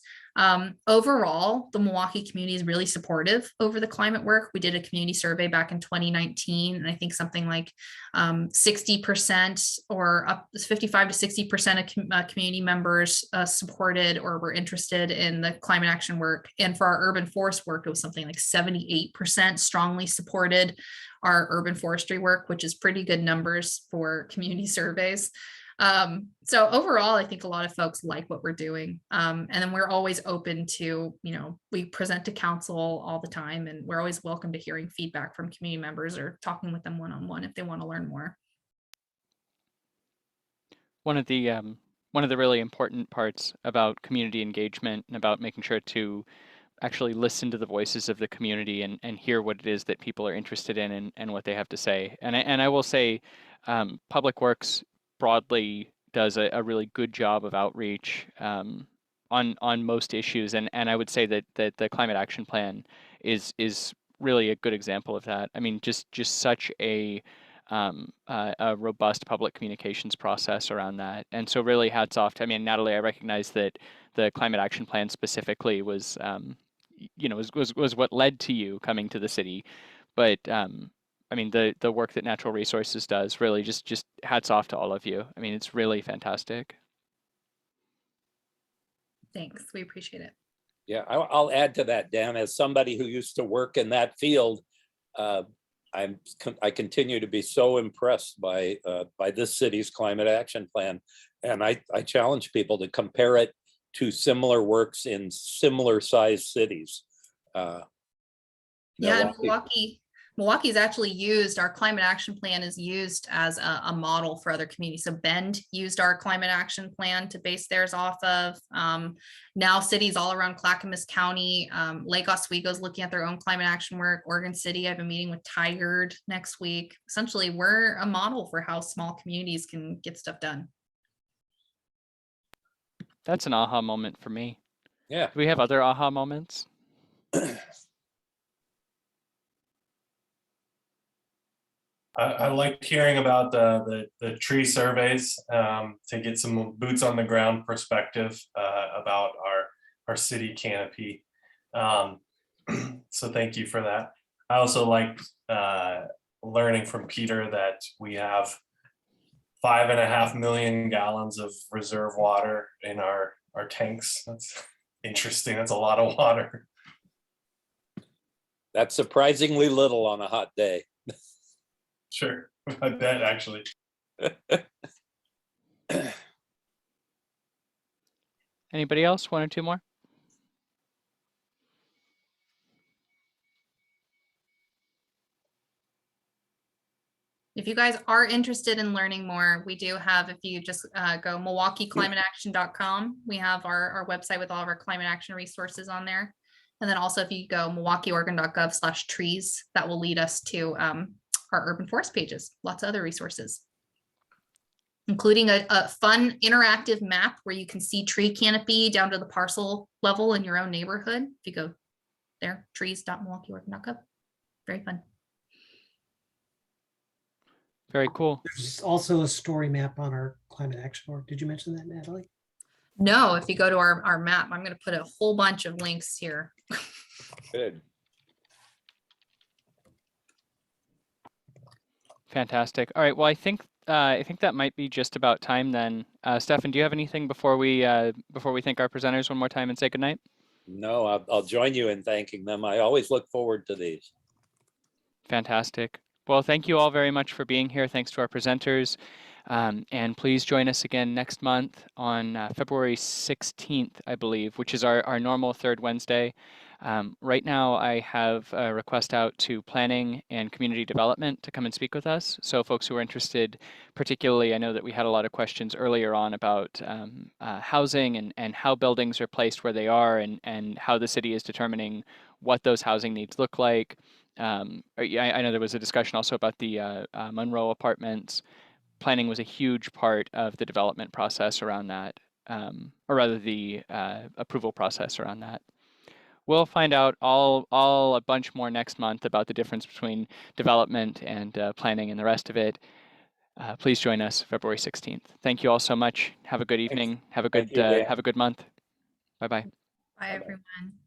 Overall, the Milwaukie community is really supportive over the climate work. We did a community survey back in 2019, and I think something like 60% or up 55 to 60% of community members supported or were interested in the climate action work. And for our urban forest work, it was something like 78% strongly supported our urban forestry work, which is pretty good numbers for community surveys. So overall, I think a lot of folks like what we're doing. And then we're always open to, you know, we present to council all the time, and we're always welcome to hearing feedback from community members or talking with them one-on-one if they want to learn more. One of the really important parts about community engagement and about making sure to actually listen to the voices of the community and hear what it is that people are interested in and what they have to say. And I will say, Public Works broadly does a really good job of outreach on most issues, and I would say that the climate action plan is really a good example of that. I mean, just such a robust public communications process around that, and so really hats off to, I mean, Natalie, I recognize that the climate action plan specifically was you know was what led to you coming to the city, but I mean, the work that Natural Resources does, really just hats off to all of you. I mean, it's really fantastic. Thanks, we appreciate it. Yeah, I'll add to that, Dan. As somebody who used to work in that field, I continue to be so impressed by this city's climate action plan, and I challenge people to compare it to similar works in similar sized cities. Yeah, Milwaukee is actually used, our climate action plan is used as a model for other communities. So Bend used our climate action plan to base theirs off of. Now cities all around Clackamas County, Lake Oswego is looking at their own climate action work. Oregon City, I have a meeting with Tigard next week. Essentially, we're a model for how small communities can get stuff done. That's an aha moment for me. Yeah. Do we have other aha moments? I liked hearing about the tree surveys to get some boots on the ground perspective about our city canopy. So thank you for that. I also liked learning from Peter that we have 5.5 million gallons of reserve water in our tanks. That's interesting. That's a lot of water. That's surprisingly little on a hot day. Sure, I bet actually. Anybody else? One or two more? If you guys are interested in learning more, we do have, if you just go MilwaukeeClimateAction.com, we have our website with all of our climate action resources on there. And then also if you go MilwaukeeOregon.gov/trees, that will lead us to our urban forest pages, lots of other resources, including a fun interactive map where you can see tree canopy down to the parcel level in your own neighborhood. If you go there, trees.MilwaukeeOregon.gov, very fun. Very cool. There's also a story map on our climate action org. Did you mention that, Natalie? No, if you go to our map, I'm going to put a whole bunch of links here. Good. Fantastic. All right. Well, I think that might be just about time then. Stefan, do you have anything before we thank our presenters one more time and say goodnight? No, I'll join you in thanking them. I always look forward to these. Fantastic. Well, thank you all very much for being here. Thanks to our presenters. And please join us again next month on February 16th, I believe, which is our normal third Wednesday. Right now, I have a request out to planning and community development to come and speak with us. So folks who are interested, particularly, I know that we had a lot of questions earlier on about housing and how buildings are placed where they are and how the city is determining what those housing needs look like. I know there was a discussion also about the Monroe apartments. Planning was a huge part of the development process around that, or rather the approval process around that. We'll find out all a bunch more next month about the difference between development and planning and the rest of it. Please join us February 16th. Thank you all so much. Have a good evening. Have a good Thank you, Dan. have a good month. Bye-bye. Bye, everyone.